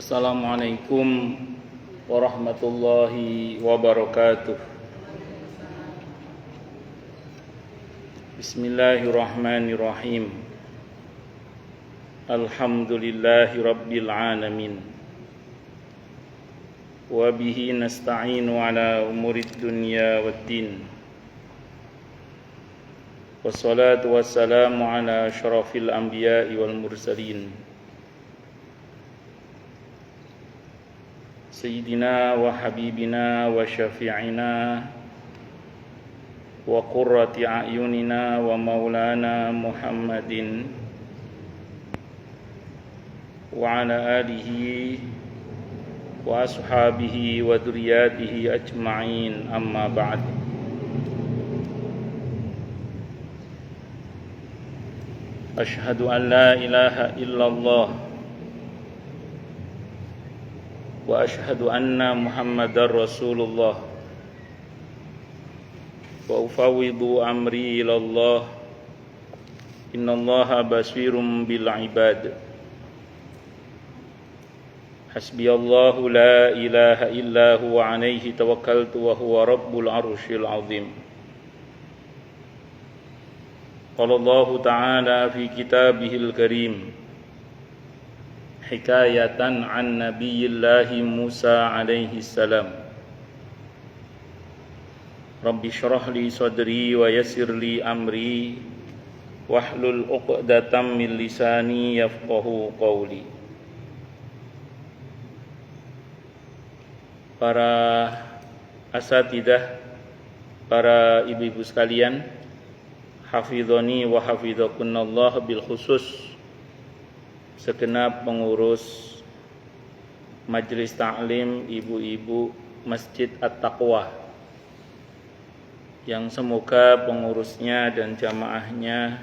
Assalamualaikum warahmatullahi wabarakatuh. Bismillahirrahmanirrahim. Alhamdulillahi rabbil alamin. Wa bihi nasta'inu ala umurid dunya waddin. Wassalatu wassalamu ala asyrafil anbiya'i wal mursalin. Sayyidina wa habibina wa syafi'ina wa qurrati a'yunina wa maulana Muhammadin wa ala alihi wa ashabihi wa dzurriyyatihi ajma'in, amma ba'd. Asyhadu an la ilaha illallah wa asyhadu anna Muhammadar Rasulullah wa ufawwidu amri ilallah innallaha basirum bil ibad. Hasbiyallahu la ilaha illa huwa alaihi tawakkaltu wa huwa rabbul arsyil azim. Qala Allah ta'ala fi kitabihil karim hikayatan an nabiyillahi Musa alaihi salam. Rabbi syrah li sadri wa yassir li amri wahlul 'uqdatam min lisani yafqahu qawli. Para asatidah, para ibu-ibu sekalian, hafizoni wa hafizakunallah, bil khusus segenap pengurus Majelis Ta'lim Ibu-ibu Masjid At-Taqwa, yang semoga pengurusnya dan jamaahnya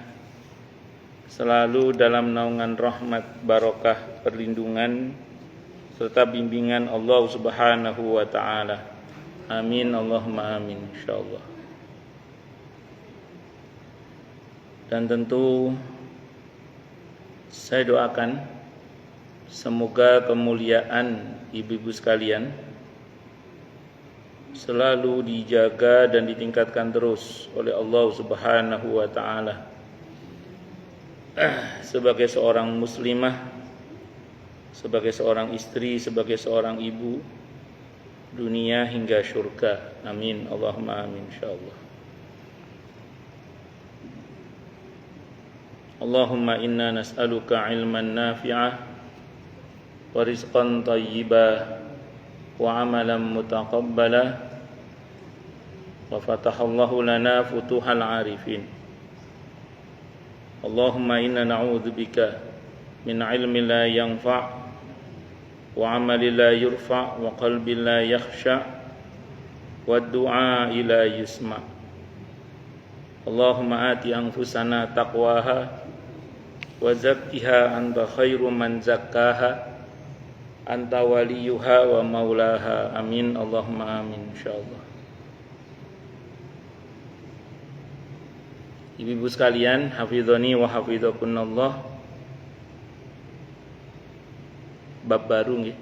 selalu dalam naungan rahmat, barokah, perlindungan serta bimbingan Allah Subhanahu wa ta'ala. Amin, Allahumma amin, insyaallah. Dan tentu saya doakan semoga kemuliaan ibu-ibu sekalian selalu dijaga dan ditingkatkan terus oleh Allah Subhanahu wa ta'ala sebagai seorang muslimah, sebagai seorang istri, sebagai seorang ibu, dunia hingga syurga. Amin, Allahumma amin, insyaallah. Allahumma inna nas'aluka ilman nafi'ah wa rizqan thayyibah wa amalan mutaqabbala wa fatahallahu lana futuhal arifin. Allahumma inna na'udzubika min ilmin la yanfa' wa amalin la yurfa' wa qalbin la yakhsha' wa du'a ila yusma'. Allahumma ati anfusana taqwaha wa zakkiha anta khairu man zakkaha anta waliyuha wa maulaha. Amin, Allahumma amin, insyaallah. Ibu-ibu sekalian, hafizoni wa hafizakunallah. Bab baru nggih.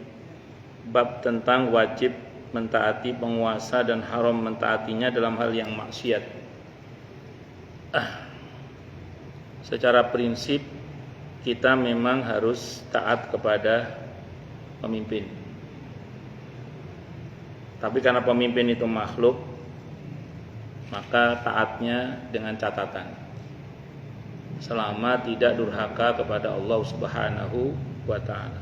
Bab tentang wajib mentaati penguasa dan haram mentaatinya dalam hal yang maksiat. Secara prinsip kita memang harus taat kepada pemimpin. Tapi karena pemimpin itu makhluk, maka taatnya dengan catatan, selama tidak durhaka kepada Allah Subhanahu wa ta'ala.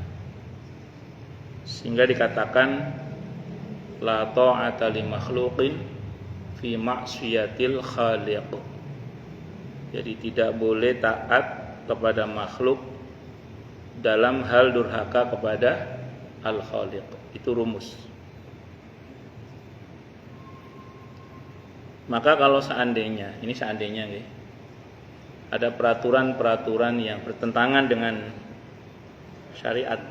Sehingga dikatakan la ta'ata li makhluqin fi ma'siyatil khaliq. Jadi tidak boleh taat kepada makhluk dalam hal durhaka kepada Al-Khaliq. Itu rumus. Maka kalau seandainya, ini seandainya nih, ada peraturan-peraturan yang bertentangan dengan syariat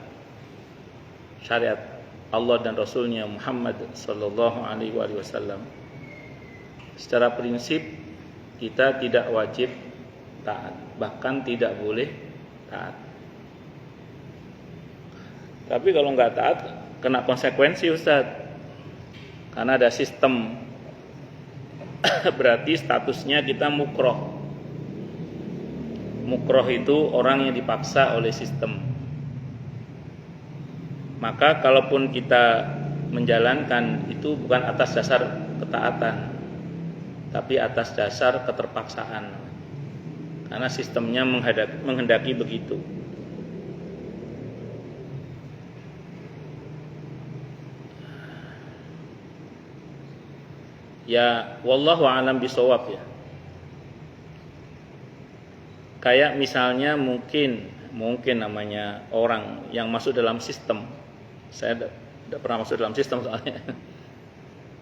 Allah dan Rasulnya Muhammad sallallahu alaihi wasallam, secara prinsip kita tidak wajib taat, bahkan tidak boleh taat. Tapi kalau nggak taat, kena konsekuensi Ustaz. Karena ada sistem. Berarti statusnya kita mukroh. Mukroh itu orang yang dipaksa oleh sistem. Maka kalaupun kita menjalankan itu bukan atas dasar ketaatan, tapi atas dasar keterpaksaan. Karena sistemnya menghendaki begitu. Ya, wallahu a'lam bishawab ya. Kayak misalnya mungkin namanya orang yang masuk dalam sistem. Saya tidak pernah masuk dalam sistem soalnya.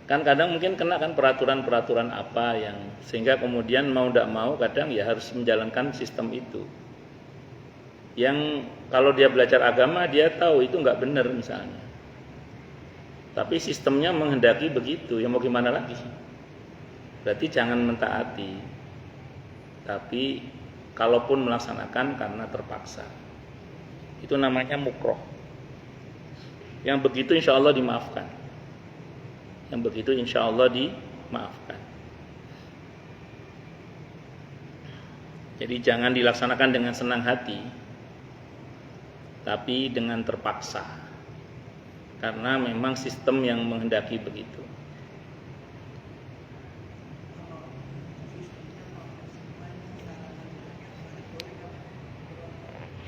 Kan kadang mungkin kena kan peraturan-peraturan apa yang sehingga kemudian mau tidak mau kadang ya harus menjalankan sistem itu. Yang kalau dia belajar agama dia tahu itu nggak benar misalnya. Tapi sistemnya menghendaki begitu, ya mau gimana lagi? Berarti jangan mentaati. Tapi kalaupun melaksanakan karena terpaksa, itu namanya mukroh. Yang begitu insya Allah dimaafkan. Yang begitu insya Allah dimaafkan. Jadi jangan dilaksanakan dengan senang hati, tapi dengan terpaksa. Karena memang sistem yang menghendaki begitu.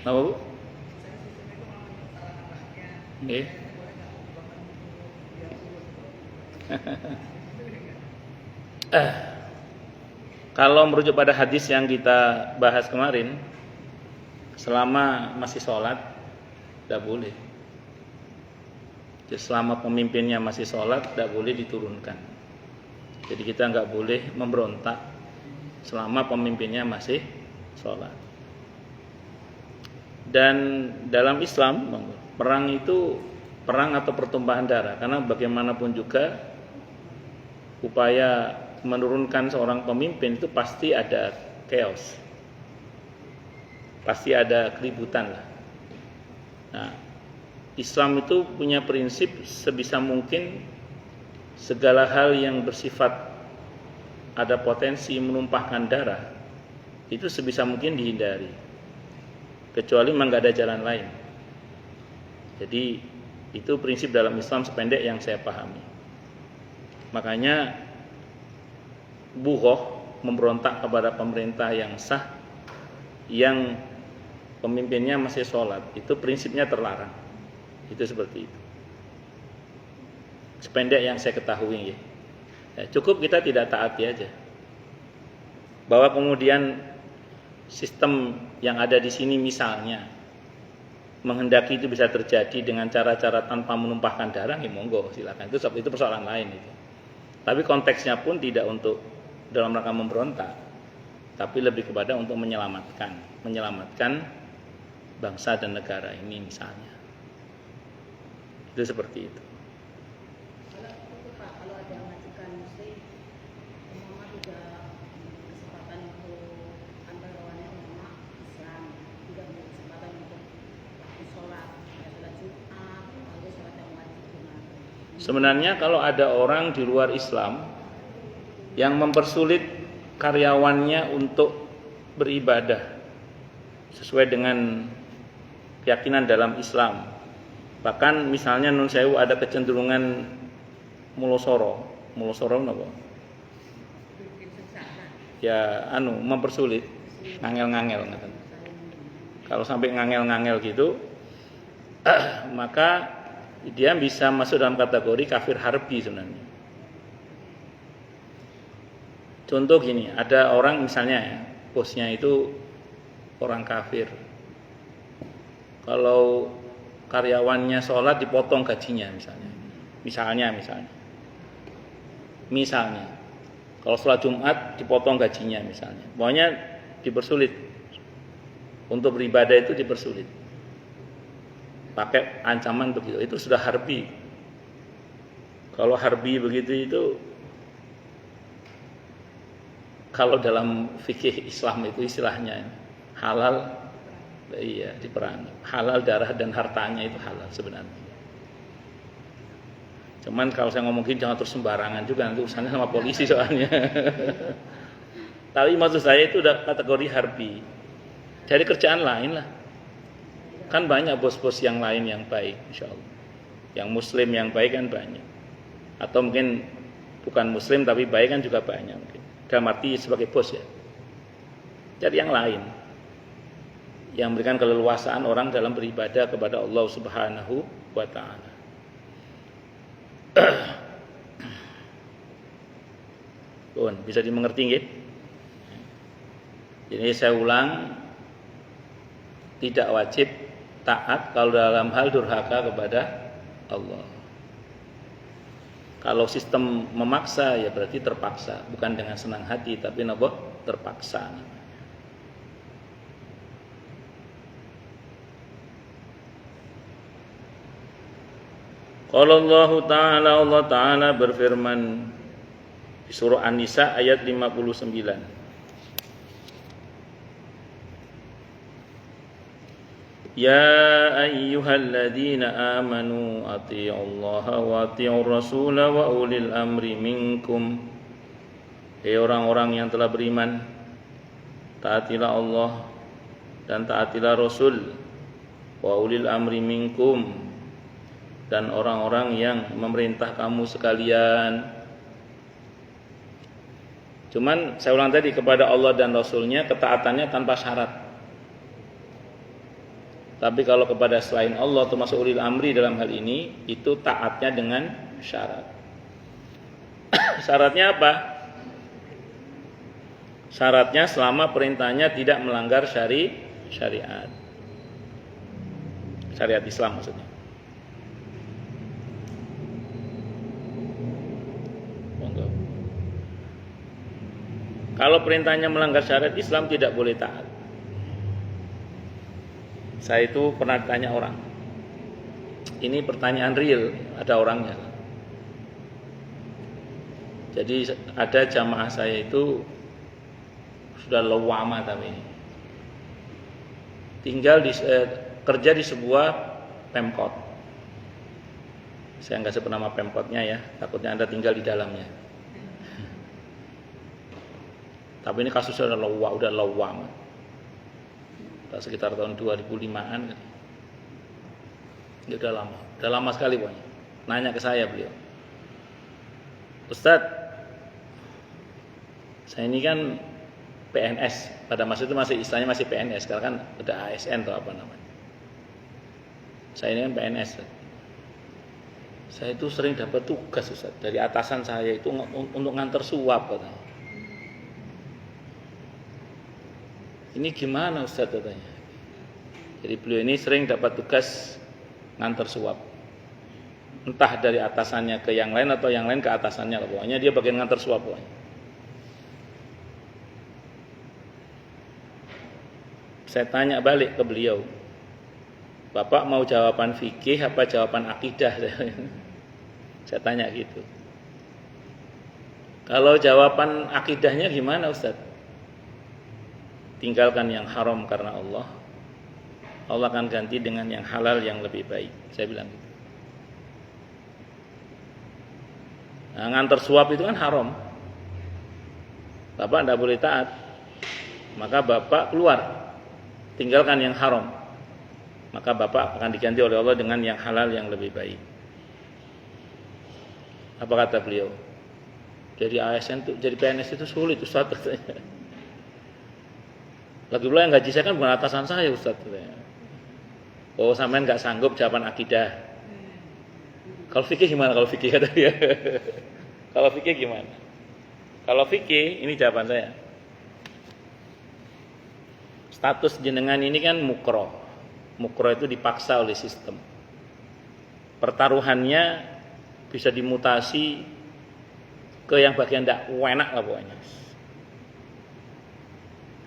Apa Bu? Kalau merujuk pada hadis yang kita bahas kemarin, selama masih sholat tidak boleh. Jadi selama pemimpinnya masih sholat tidak boleh diturunkan. Jadi kita nggak boleh memberontak selama pemimpinnya masih sholat. Dan dalam Islam perang itu perang atau pertumpahan darah, karena bagaimanapun juga upaya menurunkan seorang pemimpin itu pasti ada chaos, pasti ada keributan lah. Nah, Islam itu punya prinsip sebisa mungkin segala hal yang bersifat ada potensi menumpahkan darah itu sebisa mungkin dihindari, kecuali memang nggak ada jalan lain. Jadi itu prinsip dalam Islam sependek yang saya pahami. Makanya bughah, memberontak kepada pemerintah yang sah, yang pemimpinnya masih sholat, itu prinsipnya terlarang. Itu seperti itu. Sependek yang saya ketahui ya. Cukup kita tidak taati aja. Bahwa kemudian sistem yang ada di sini misalnya menghendaki itu bisa terjadi dengan cara-cara tanpa menumpahkan darah, ya monggo silakan. Itu persoalan lain itu. Tapi konteksnya pun tidak untuk dalam rangka memberontak, tapi lebih kepada untuk menyelamatkan bangsa dan negara ini misalnya. Itu seperti itu. Kalau ada majikan muslim, mama juga kesempatan untuk antara ulama Islam juga punya kesempatan untuk sholat Jumat, lalu sholat yang wajib Jumat. Sebenarnya kalau ada orang di luar Islam yang mempersulit karyawannya untuk beribadah sesuai dengan keyakinan dalam Islam, bahkan misalnya nun sewu ada kecenderungan mulosoro napa? Ya mempersulit, ngangel ngaten. Kalau sampai ngangel gitu, maka dia bisa masuk dalam kategori kafir harbi sebenarnya. Contoh gini, ada orang misalnya ya, bosnya itu orang kafir. Kalau karyawannya sholat dipotong gajinya misalnya. Kalau sholat Jumat dipotong gajinya misalnya. Pokoknya dipersulit. Untuk beribadah itu dipersulit. Pakai ancaman begitu, itu sudah harbi. Kalau harbi begitu itu, kalau dalam fikih Islam itu istilahnya halal Iya, diperangi. Halal darah dan hartanya itu halal sebenarnya. Cuman kalau saya ngomong gini jangan terus sembarangan juga, nanti urusannya sama polisi soalnya. Tapi maksud saya itu udah kategori harbi. Cari kerjaan lain lah. Kan banyak bos-bos yang lain yang baik, insya Allah. Yang muslim yang baik kan banyak. Atau mungkin bukan muslim tapi baik kan juga banyak mungkin. Dalam arti sebagai bos ya. Cari yang lain. Yang memberikan keleluasaan orang dalam beribadah kepada Allah Subhanahu wa taala. Bisa dimengerti nggih? Jadi saya ulang, tidak wajib taat kalau dalam hal durhaka kepada Allah. Kalau sistem memaksa ya berarti terpaksa, bukan dengan senang hati tapi napa? Terpaksa. Qala Allah Ta'ala berfirman di surah An-Nisa ayat 59. Ya ayyuhalladzina amanu athi'ullaha wa athi'ur rasula wa ulil amri minkum. Hei orang-orang yang telah beriman, taatilah Allah dan taatilah Rasul, wa ulil amri minkum, dan orang-orang yang memerintah kamu sekalian. Cuman saya ulang tadi, kepada Allah dan Rasulnya ketaatannya tanpa syarat. Tapi kalau kepada selain Allah termasuk ulil amri dalam hal ini, itu taatnya dengan syarat. Syaratnya apa? Syaratnya selama perintahnya tidak melanggar syariat. Syariat Islam maksudnya. Kalau perintahnya melanggar syariat Islam tidak boleh taat. Saya itu pernah ditanya orang. Ini pertanyaan real, ada orangnya. Jadi ada jamaah saya itu sudah lama tapi tinggal kerja di sebuah Pemkot. Saya nggak sebut nama Pemkotnya ya, takutnya Anda tinggal di dalamnya. Tapi ini kasusnya udah lama. Sekitar tahun 2005-an. Ya udah lama sekali pokoknya. Nanya ke saya beliau, Ustadz, saya ini kan PNS, pada masa itu masih istilahnya masih PNS, sekarang kan udah ASN atau apa namanya. Saya ini kan PNS. Saya itu sering dapat tugas Ustadz dari atasan saya itu untuk nganter suap katanya. Ini gimana Ustaz katanya. Jadi beliau ini sering dapat tugas nganter suap. Entah dari atasannya ke yang lain atau yang lain ke atasannya. Pokoknya dia bagian nganter suap pokoknya. Saya tanya balik ke beliau, Bapak mau jawaban fikih apa jawaban akidah? Saya tanya gitu. Kalau jawaban akidahnya gimana Ustaz? Tinggalkan yang haram karena Allah akan ganti dengan yang halal yang lebih baik. Saya bilang gitu. Nah, nganter suap itu kan haram. Bapak tidak boleh taat. Maka Bapak keluar, tinggalkan yang haram. Maka Bapak akan diganti oleh Allah dengan yang halal yang lebih baik. Apa kata beliau? Jadi ASN itu, jadi PNS itu sulit Ustaz. Lagi pula yang gaji saya kan bukan atasan saya Ustaz. Oh sampean nggak sanggup jawaban akidah. Kalau fikih gimana? Kalau fikih kata dia. Kalau fikih gimana? Kalau fikih ini jawaban saya. Status jenengan ini kan mukroh. Mukroh itu dipaksa oleh sistem. Pertaruhannya bisa dimutasi ke yang bagian tidak enak lah pokoknya.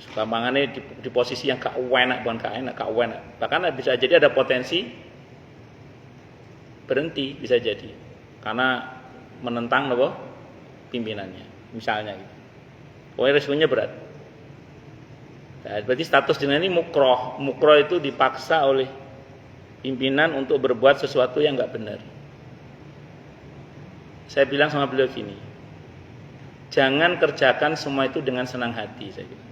Gampangannya di posisi yang gak enak, bukan gak enak, gak enak. Bahkan bisa jadi ada potensi berhenti, bisa jadi karena menentang apa pimpinannya, misalnya gitu. Pokoknya resikonya berat. Nah, berarti status jenengan ini mukroh. Mukroh itu dipaksa oleh pimpinan untuk berbuat sesuatu yang nggak benar. Saya bilang sama beliau gini, jangan kerjakan semua itu dengan senang hati, saya bilang.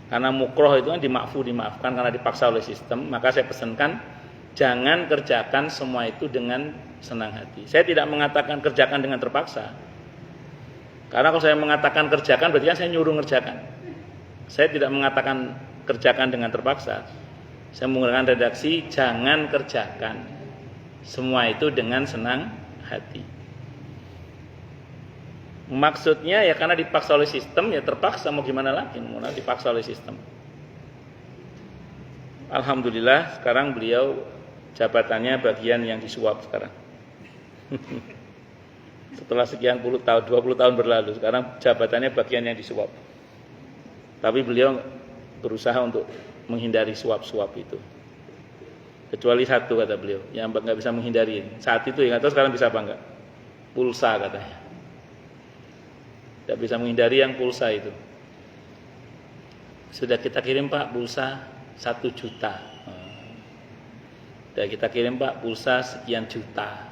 Karena mukroh itu kan dimaafkan karena dipaksa oleh sistem. Maka saya pesankan, jangan kerjakan semua itu dengan senang hati. Saya tidak mengatakan kerjakan dengan terpaksa. Karena kalau saya mengatakan kerjakan, berarti kan saya nyuruh ngerjakan. Saya tidak mengatakan kerjakan dengan terpaksa. Saya menggunakan redaksi, jangan kerjakan semua itu dengan senang hati. Maksudnya ya karena dipaksa oleh sistem, ya terpaksa, mau gimana lagi, mau dipaksa oleh sistem. Alhamdulillah sekarang beliau jabatannya bagian yang disuap sekarang. Setelah sekian puluh tahun, 20 tahun berlalu, sekarang jabatannya bagian yang disuap. Tapi beliau berusaha untuk menghindari suap-suap itu. Kecuali satu kata beliau, yang nggak bisa menghindari. Saat itu ya nggak tahu sekarang bisa apa enggak. Pulsa katanya. Tidak bisa menghindari yang pulsa itu. Sudah kita kirim Pak pulsa 1 juta. Sudah kita kirim Pak pulsa sekian juta.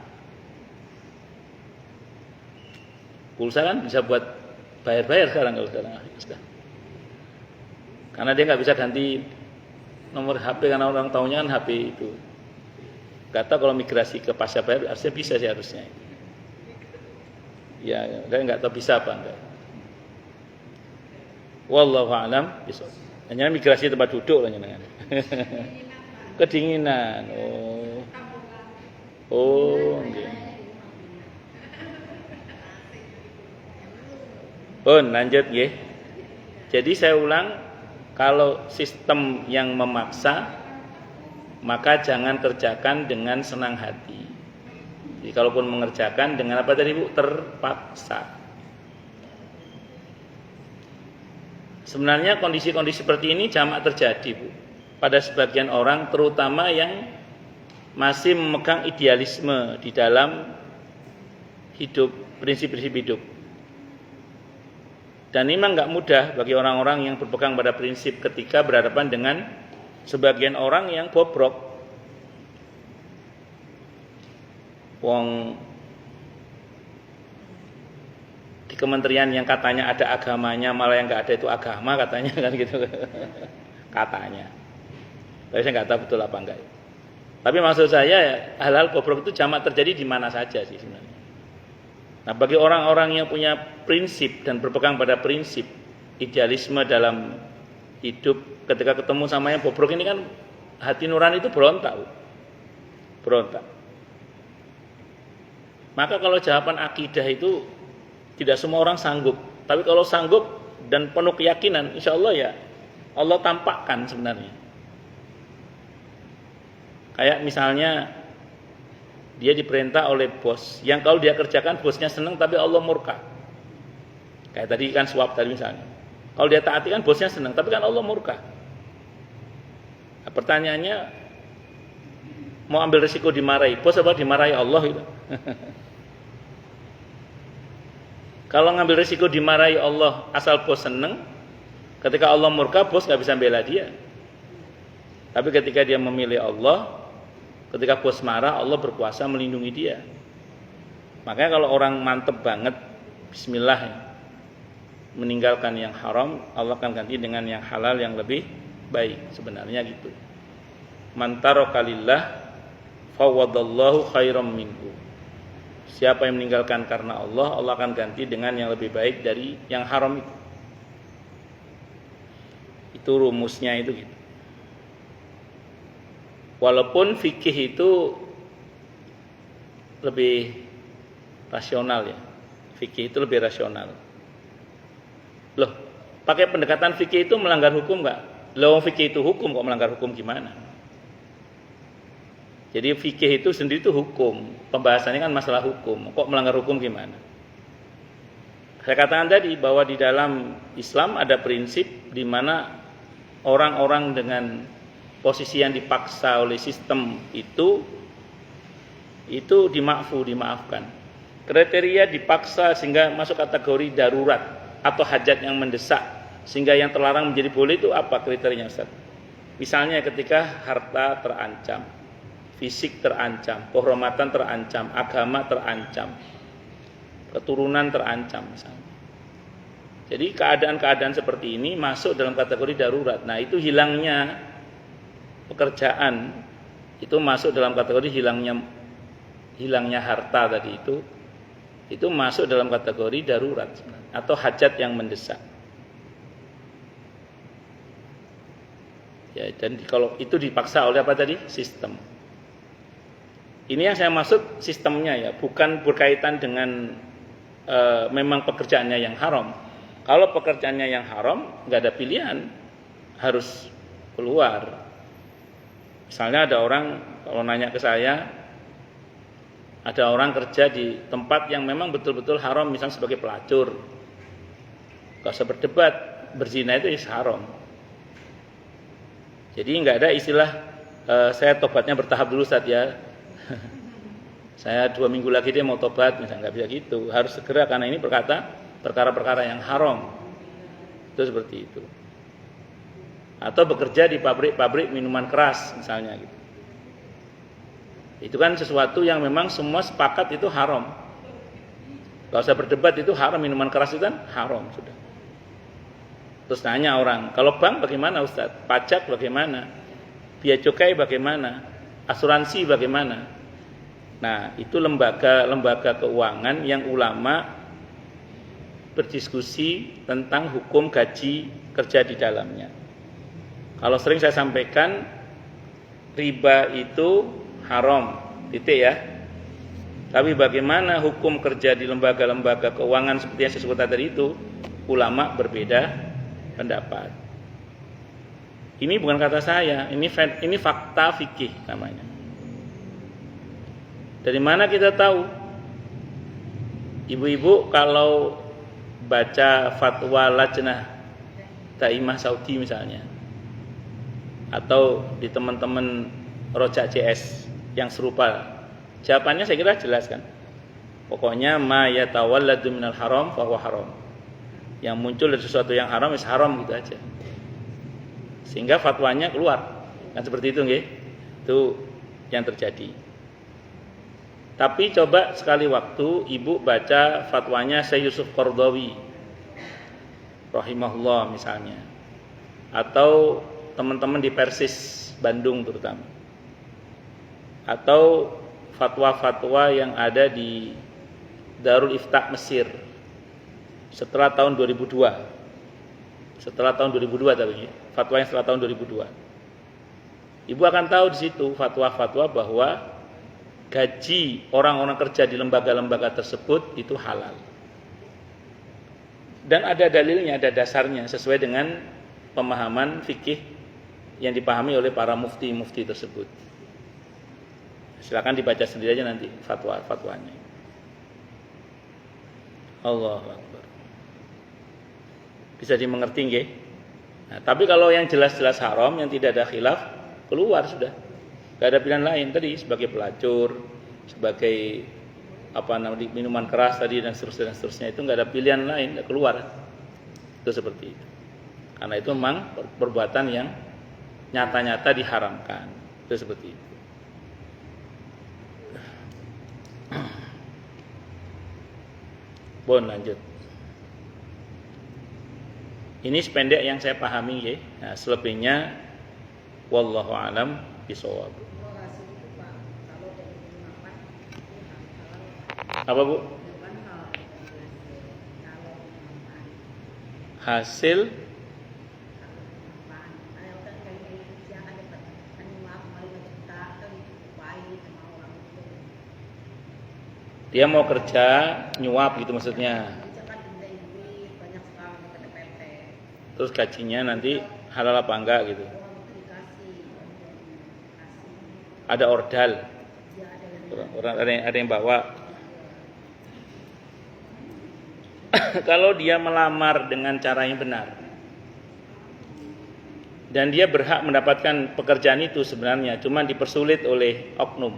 Pulsa kan bisa buat bayar-bayar sekarang kalau sekarang. Karena dia nggak bisa ganti nomor HP karena orang tahunya kan HP itu. Kata kalau migrasi ke pasca bayar harusnya bisa sih harusnya. Ya, saya nggak tahu bisa apa enggak. Wallahu a'lam bishawab. Hanya migrasi tempat duduk lah jenengan. Kedinginan. Oh, nggih. Lanjut nggih. Jadi saya ulang, kalau sistem yang memaksa maka jangan kerjakan dengan senang hati. Jadi kalaupun mengerjakan dengan apa tadi Bu? Terpaksa. Sebenarnya kondisi-kondisi seperti ini jamak terjadi Bu. Pada sebagian orang terutama yang masih memegang idealisme di dalam hidup, prinsip-prinsip hidup. Dan ini memang nggak mudah bagi orang-orang yang berpegang pada prinsip ketika berhadapan dengan sebagian orang yang bobrok. Wong di kementerian yang katanya ada agamanya, malah yang nggak ada itu agama katanya kan gitu. Katanya. Tapi saya nggak tahu betul apa enggak. Tapi maksud saya hal-hal bobrok itu jamak terjadi di mana saja sih sebenarnya. Nah, bagi orang-orang yang punya prinsip dan berpegang pada prinsip idealisme dalam hidup, ketika ketemu sama yang bobrok ini kan hati nurani itu berontak. Berontak. Maka kalau jawaban akidah itu tidak semua orang sanggup. Tapi kalau sanggup dan penuh keyakinan, insya Allah ya Allah tampakkan sebenarnya. Kayak misalnya dia diperintah oleh bos, yang kalau dia kerjakan bosnya senang tapi Allah murka. Kayak tadi kan suap tadi misalnya. Kalau dia taati kan bosnya senang, tapi kan Allah murka. Nah, pertanyaannya, mau ambil risiko dimarahi bos apa dimarahi Allah itu? Kalau ngambil risiko dimarahi Allah asal bos senang, ketika Allah murka bos nggak bisa bela dia. Tapi ketika dia memilih Allah, ketika bos marah, Allah berkuasa melindungi dia. Makanya kalau orang mantep banget, bismillah, meninggalkan yang haram, Allah akan ganti dengan yang halal yang lebih baik. Sebenarnya gitu. Man taraka lillah fawadallahu khairam minhu. Siapa yang meninggalkan karena Allah, Allah akan ganti dengan yang lebih baik dari yang haram itu. Itu rumusnya itu gitu. Walaupun fikih itu lebih rasional ya. Fikih itu lebih rasional. Loh, pakai pendekatan fikih itu melanggar hukum enggak? Loh, fikih itu hukum, kok melanggar hukum gimana? Jadi fikih itu sendiri itu hukum. Pembahasannya kan masalah hukum. Kok melanggar hukum gimana? Saya katakan tadi bahwa di dalam Islam ada prinsip di mana orang-orang dengan posisi yang dipaksa oleh sistem itu dimaafkan. Kriteria dipaksa sehingga masuk kategori darurat atau hajat yang mendesak Sehingga yang terlarang menjadi boleh itu apa kriterianya Ustaz? Misalnya ketika harta terancam, fisik terancam, kehormatan terancam, agama terancam, keturunan terancam misalnya. Jadi keadaan-keadaan seperti ini masuk dalam kategori darurat. Nah, itu hilangnya pekerjaan itu masuk dalam kategori hilangnya harta tadi itu masuk dalam kategori darurat atau hajat yang mendesak. Ya, dan kalau itu dipaksa oleh apa tadi? Sistem. Ini yang saya maksud sistemnya ya, bukan berkaitan dengan memang pekerjaannya yang haram. Kalau pekerjaannya yang haram, nggak ada pilihan, harus keluar. Misalnya ada orang kalau nanya ke saya, ada orang kerja di tempat yang memang betul-betul haram, misalnya sebagai pelacur. Gak usah berdebat, berzina itu haram. Jadi nggak ada istilah saya tobatnya bertahap dulu Ustaz ya. Saya 2 minggu lagi dia mau tobat, misalnya nggak bisa gitu. Harus segera karena ini perkara-perkara yang haram. Itu seperti itu. Atau bekerja di pabrik-pabrik minuman keras misalnya gitu. Itu kan sesuatu yang memang semua sepakat itu haram. Gak usah berdebat, itu haram, minuman keras itu kan haram sudah. Terus nanya orang, kalau bank bagaimana Ustaz? Pajak bagaimana? Biaya cukai bagaimana? Asuransi bagaimana? Nah, itu lembaga keuangan yang ulama berdiskusi tentang hukum gaji kerja di dalamnya. Kalau sering saya sampaikan, riba itu haram, titik ya. Tapi bagaimana hukum kerja di lembaga-lembaga keuangan seperti yang saya sebutkan tadi itu, ulama berbeda pendapat. Ini bukan kata saya, ini fakta fikih namanya. Dari mana kita tahu? Ibu-ibu kalau baca fatwa Lajnah Daimah Saudi misalnya, atau di teman-teman Rojak CS yang serupa, jawabannya saya kira jelas kan. Pokoknya ma yatawalladu minal haram fahuwa haram. Yang muncul dari sesuatu yang haram is haram gitu aja. Sehingga fatwanya keluar. Kan seperti itu nggih. Itu yang terjadi. Tapi coba sekali waktu ibu baca fatwanya Syekh Yusuf Qaradawi rahimahullah misalnya. Atau teman-teman di Persis Bandung terutama. Atau fatwa-fatwa yang ada di Darul Ifta Mesir setelah tahun 2002. Setelah tahun 2002 tapi fatwa yang setelah tahun 2002. Ibu akan tahu di situ fatwa-fatwa bahwa gaji orang-orang kerja di lembaga-lembaga tersebut itu halal. Dan ada dalilnya, ada dasarnya sesuai dengan pemahaman fikih yang dipahami oleh para mufti-mufti tersebut. Silakan dibaca sendiri aja nanti fatwa-fatwanya. Allahu Akbar. Bisa dimengerti nggih? Nah, tapi kalau yang jelas-jelas haram, yang tidak ada khilaf, keluar sudah. Gak ada pilihan lain tadi sebagai pelacur, sebagai minuman keras tadi dan seterusnya itu nggak ada pilihan lain, nggak keluar. Itu seperti itu. Karena itu memang perbuatan yang nyata-nyata diharamkan. Itu seperti itu. Bon, lanjut. Ini sependek yang saya pahami ya. Nah, selebihnya wallahu alam bishawab. Apa Bu? Hasil dia mau kerja nyuap gitu maksudnya. Terus gajinya nanti halal apa enggak gitu. Ada ordal. Orang ada yang bawa. Kalau dia melamar dengan cara yang benar dan dia berhak mendapatkan pekerjaan itu sebenarnya, cuma dipersulit oleh oknum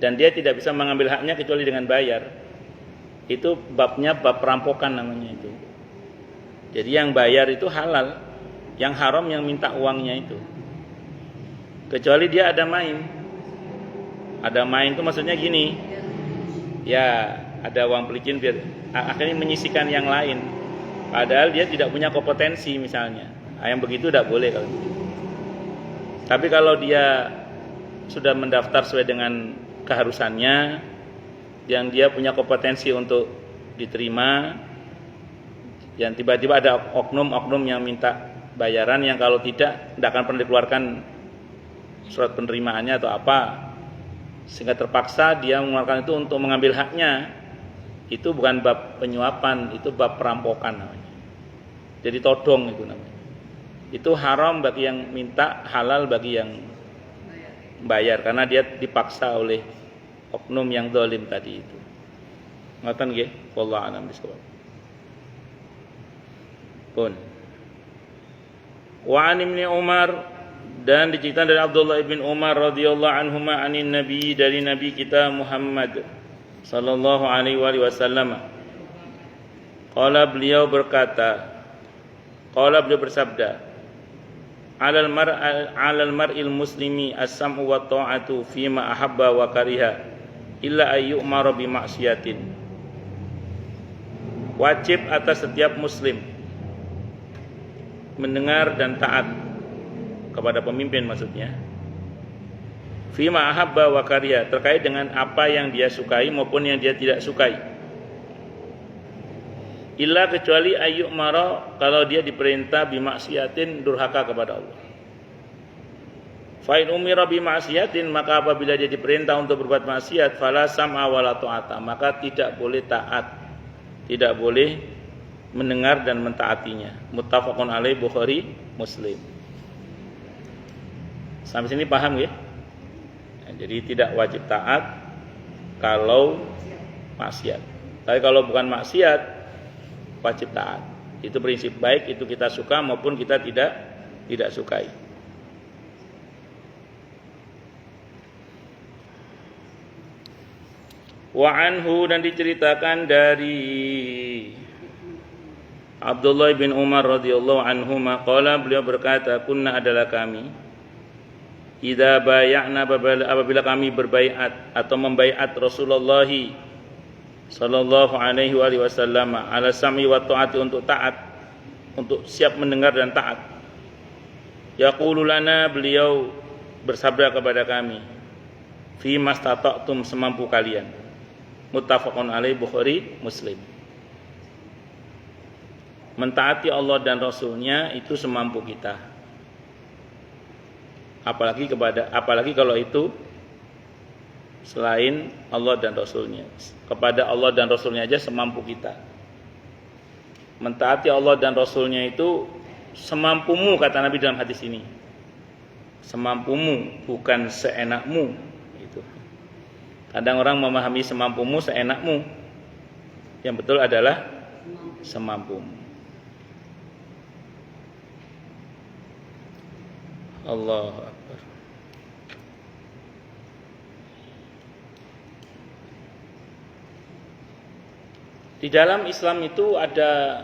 dan dia tidak bisa mengambil haknya kecuali dengan bayar, itu babnya bab perampokan namanya itu. Jadi yang bayar itu halal, yang haram yang minta uangnya itu. Kecuali dia ada main. Ada main itu maksudnya gini. Ya, ada uang pelicin biar akhirnya menyisihkan yang lain. Padahal dia tidak punya kompetensi misalnya. Yang begitu tidak boleh kalau. Tapi kalau dia sudah mendaftar sesuai dengan keharusannya, yang dia punya kompetensi untuk diterima, yang tiba-tiba ada oknum-oknum yang minta bayaran yang kalau tidak akan pernah dikeluarkan surat penerimaannya atau apa, sehingga terpaksa dia mengeluarkan itu untuk mengambil haknya, itu bukan bab penyuapan, itu bab perampokan namanya. Jadi todong itu namanya. Itu haram bagi yang minta, halal bagi yang bayar, karena dia dipaksa oleh oknum yang zalim tadi itu. Ngoten nggih, wallahu a'lam bishawab. Pun. Wa an Ibnu Umar, dan diceritakan dari Abdullah bin Umar radhiyallahu anhuma anin nabi, dari nabi kita Muhammad sallallahu alaihi wasallam. Beliau bersabda, alal mar'il muslimi as-sam'u wa ta'atu fima ahabba wa kariha illa ayyumara bi ma'siyatin. Wajib atas setiap muslim mendengar dan taat kepada pemimpin, maksudnya fima ahabba wa kariha, terkait dengan apa yang dia sukai maupun yang dia tidak sukai. Illa, kecuali ayyumara, kalau dia diperintah bi maksiatin, durhaka kepada Allah. Fa in umira bi maksiatin, maka apabila dia diperintah untuk berbuat maksiat, fala sam'a wala ta'ata, maka tidak boleh taat, tidak boleh mendengar dan mentaatinya. Muttafaqun alaih, Bukhari, Muslim. Sampai sini paham ya? Jadi tidak wajib taat kalau maksiat. Tapi kalau bukan maksiat, wajib taat. Itu prinsip, baik itu kita suka maupun kita tidak sukai. Wa anhu, dan diceritakan dari Abdullah bin Umar radhiyallahu anhuma qala, beliau berkata, kunna, adalah kami, idza bay'na, apabila kami berbaiat atau membaiat Rasulullah sallallahu alaihi wasallam ala sam'i wa ta'ati, untuk taat, untuk siap mendengar dan taat. Yaqulu lana, beliau bersabda kepada kami, fi mastata'tum, semampu kalian. Muttafaqun alaih, Bukhari, Muslim. Mentaati Allah dan Rasulnya itu semampu kita. Apalagi kalau itu selain Allah dan Rasulnya. Kepada Allah dan Rasulnya aja semampu kita. Mentaati Allah dan Rasulnya itu semampumu, kata Nabi dalam hadis ini. Semampumu, bukan seenakmu. Itu. Kadang orang memahami semampumu, seenakmu. Yang betul adalah semampumu. Allahu Akbar. Di dalam Islam itu ada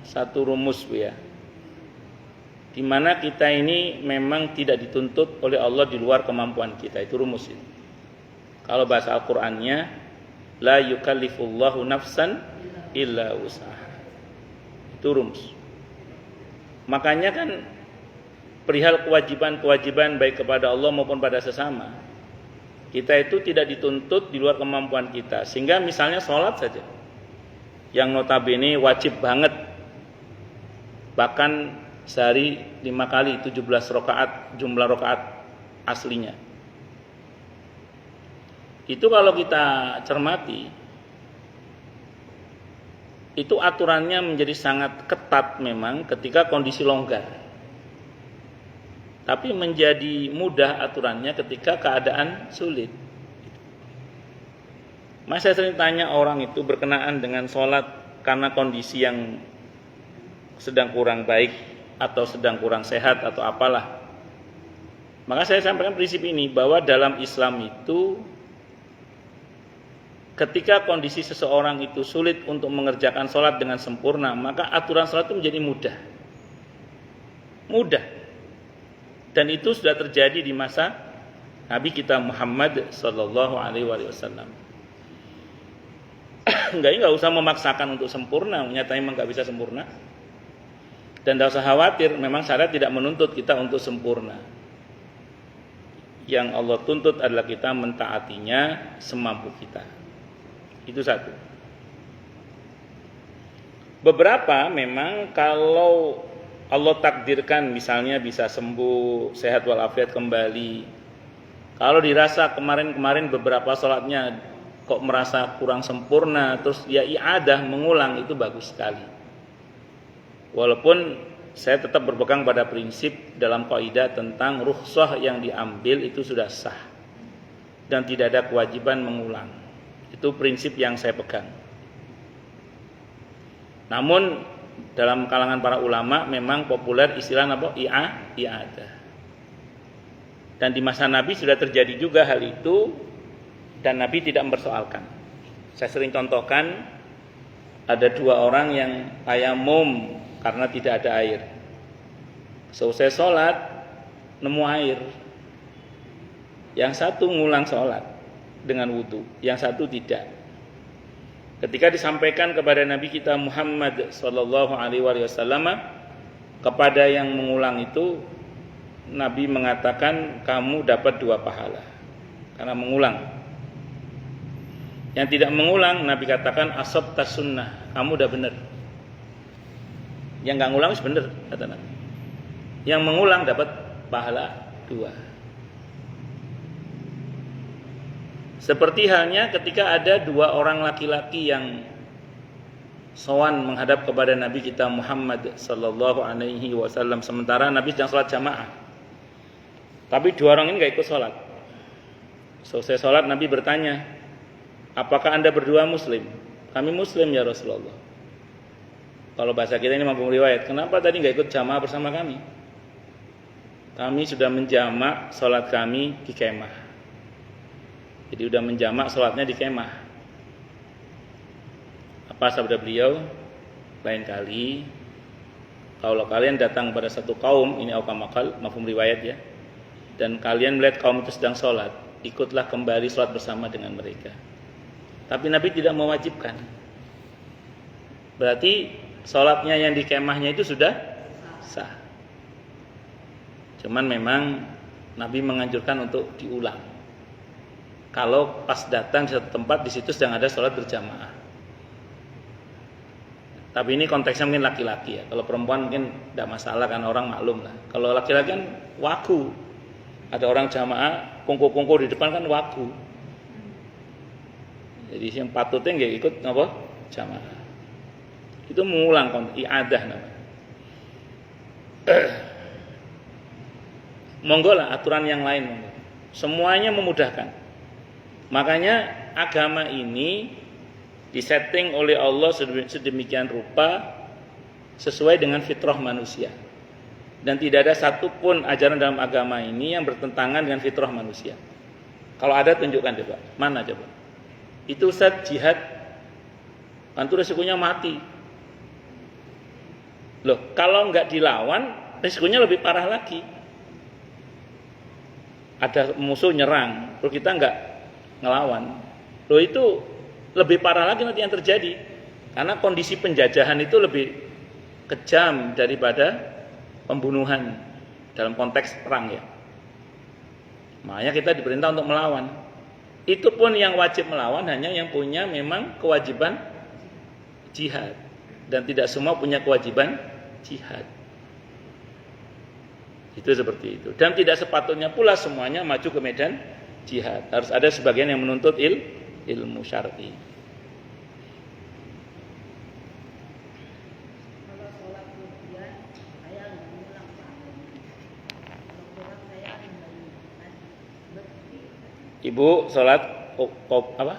satu rumus, ya, di mana kita ini memang tidak dituntut oleh Allah di luar kemampuan kita. Itu rumus itu. Kalau bahasa Al-Qur'annya, la yukallifullahu nafsan illa wus'aha. Itu rumus. Makanya kan perihal kewajiban baik kepada Allah maupun pada sesama, kita itu tidak dituntut di luar kemampuan kita. Sehingga misalnya sholat saja, yang notabene wajib banget, bahkan sehari 5 kali, 17 rakaat jumlah rakaat aslinya. Itu kalau kita cermati, itu aturannya menjadi sangat ketat memang ketika kondisi longgar. Tapi menjadi mudah aturannya ketika keadaan sulit. Mas, saya sering tanya orang itu berkenaan dengan sholat karena kondisi yang sedang kurang baik atau sedang kurang sehat atau apalah. Maka saya sampaikan prinsip ini, bahwa dalam Islam itu ketika kondisi seseorang itu sulit untuk mengerjakan sholat dengan sempurna, maka aturan sholat itu menjadi mudah. Dan itu sudah terjadi di masa Nabi kita Muhammad Sallallahu Alaihi Wasallam. Nggak usah memaksakan untuk sempurna, nyatanya memang nggak bisa sempurna. Dan tidak usah khawatir, memang syariat tidak menuntut kita untuk sempurna. Yang Allah tuntut adalah kita mentaatinya semampu kita. Itu satu. Beberapa memang kalau Allah takdirkan misalnya bisa sembuh, sehat walafiat kembali. Kalau dirasa kemarin beberapa sholatnya kok merasa kurang sempurna, terus ya i'adah, mengulang, itu bagus sekali. Walaupun saya tetap berpegang pada prinsip dalam kaidah tentang rukhsah yang diambil itu sudah sah dan tidak ada kewajiban mengulang. Itu prinsip yang saya pegang. Namun dalam kalangan para ulama memang populer istilah apa? I'adah. Dan di masa Nabi sudah terjadi juga hal itu dan Nabi tidak mempersoalkan. Saya sering contohkan, ada dua orang yang tayamum karena tidak ada air. Selesai sholat nemu air. Yang satu ngulang sholat dengan wudu, yang satu tidak. Ketika disampaikan kepada Nabi kita Muhammad Sallallahu Alaihi Wasallam, kepada yang mengulang itu Nabi mengatakan kamu dapat 2 pahala karena mengulang. Yang tidak mengulang Nabi katakan asabta sunnah, kamu udah benar. Yang nggak ngulang harus benar, kata Nabi. Yang mengulang dapat pahala 2. Seperti halnya ketika ada 2 orang laki-laki yang sowan menghadap kepada Nabi kita Muhammad Sallallahu Alaihi Wasallam, sementara Nabi sedang sholat jamaah. Tapi 2 orang ini nggak ikut sholat. Selesai sholat Nabi bertanya, apakah anda berdua muslim? Kami muslim ya Rasulullah. Kalau bahasa kita ini mampu riwayat, kenapa tadi nggak ikut jamaah bersama kami? Kami sudah menjamak sholat kami di kemah. Jadi sudah menjamak sholatnya di kemah. Apa sabda beliau? Lain kali kalau kalian datang pada satu kaum, ini aukamakal, mafhum riwayat ya, dan kalian melihat kaum itu sedang sholat, ikutlah kembali sholat bersama dengan mereka. Tapi Nabi tidak mewajibkan. Berarti sholatnya yang di kemahnya itu sudah sah. Cuman memang Nabi menganjurkan untuk diulang. Kalau pas datang di satu tempat, di situ sedang ada sholat berjamaah. Tapi ini konteksnya mungkin laki-laki ya. Kalau perempuan mungkin tidak masalah kan, orang maklum lah. Kalau laki-laki kan waku. Ada orang jamaah, kungku-kungku di depan kan waku. Jadi yang patutnya nggak ikut apa? Jamaah. Itu mengulang i'adah namanya. Monggo lah aturan yang lain monggo. Semuanya memudahkan. Makanya agama ini disetting oleh Allah sedemikian rupa sesuai dengan fitrah manusia. Dan tidak ada satupun ajaran dalam agama ini yang bertentangan dengan fitrah manusia. Kalau ada tunjukkan coba. Mana coba? Itu Ustaz jihad. Kan itu resikonya mati. Loh, kalau enggak dilawan, resikonya lebih parah lagi. Ada musuh nyerang, terus kita enggak ngelawan. Loh, itu lebih parah lagi nanti yang terjadi. Karena kondisi penjajahan itu lebih kejam daripada pembunuhan dalam konteks perang ya. Makanya kita diperintah untuk melawan. Itu pun yang wajib melawan hanya yang punya memang kewajiban jihad. Dan tidak semua punya kewajiban jihad. Itu seperti itu. Dan tidak sepatutnya pula semuanya maju ke medan jihad. Harus ada sebagian yang menuntut ilmu syar'i. Kalau sholat kemudian saya mengulang Pak. Kalau kurang saya kembali. Ibu sholat apa?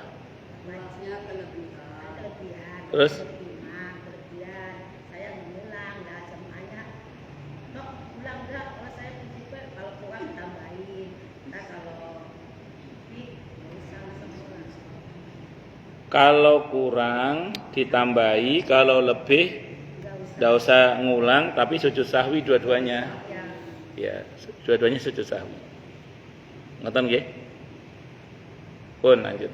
Wajibnya kelebihan. Terus? Kelebihan. Saya mengulang, dah jemaahnya. Tok, ulang dah. Kalau saya prinsipnya kalau kurang tambahin. Nah kalau lebih nggak usah langsung ulang. Kalau kurang ditambahi, kalau lebih Enggak usah. tidak usah ngulang, tapi sujud sahwi dua-duanya. Ya. Ya, dua-duanya sujud sahwi. Ngoten nggih? Pun lanjut.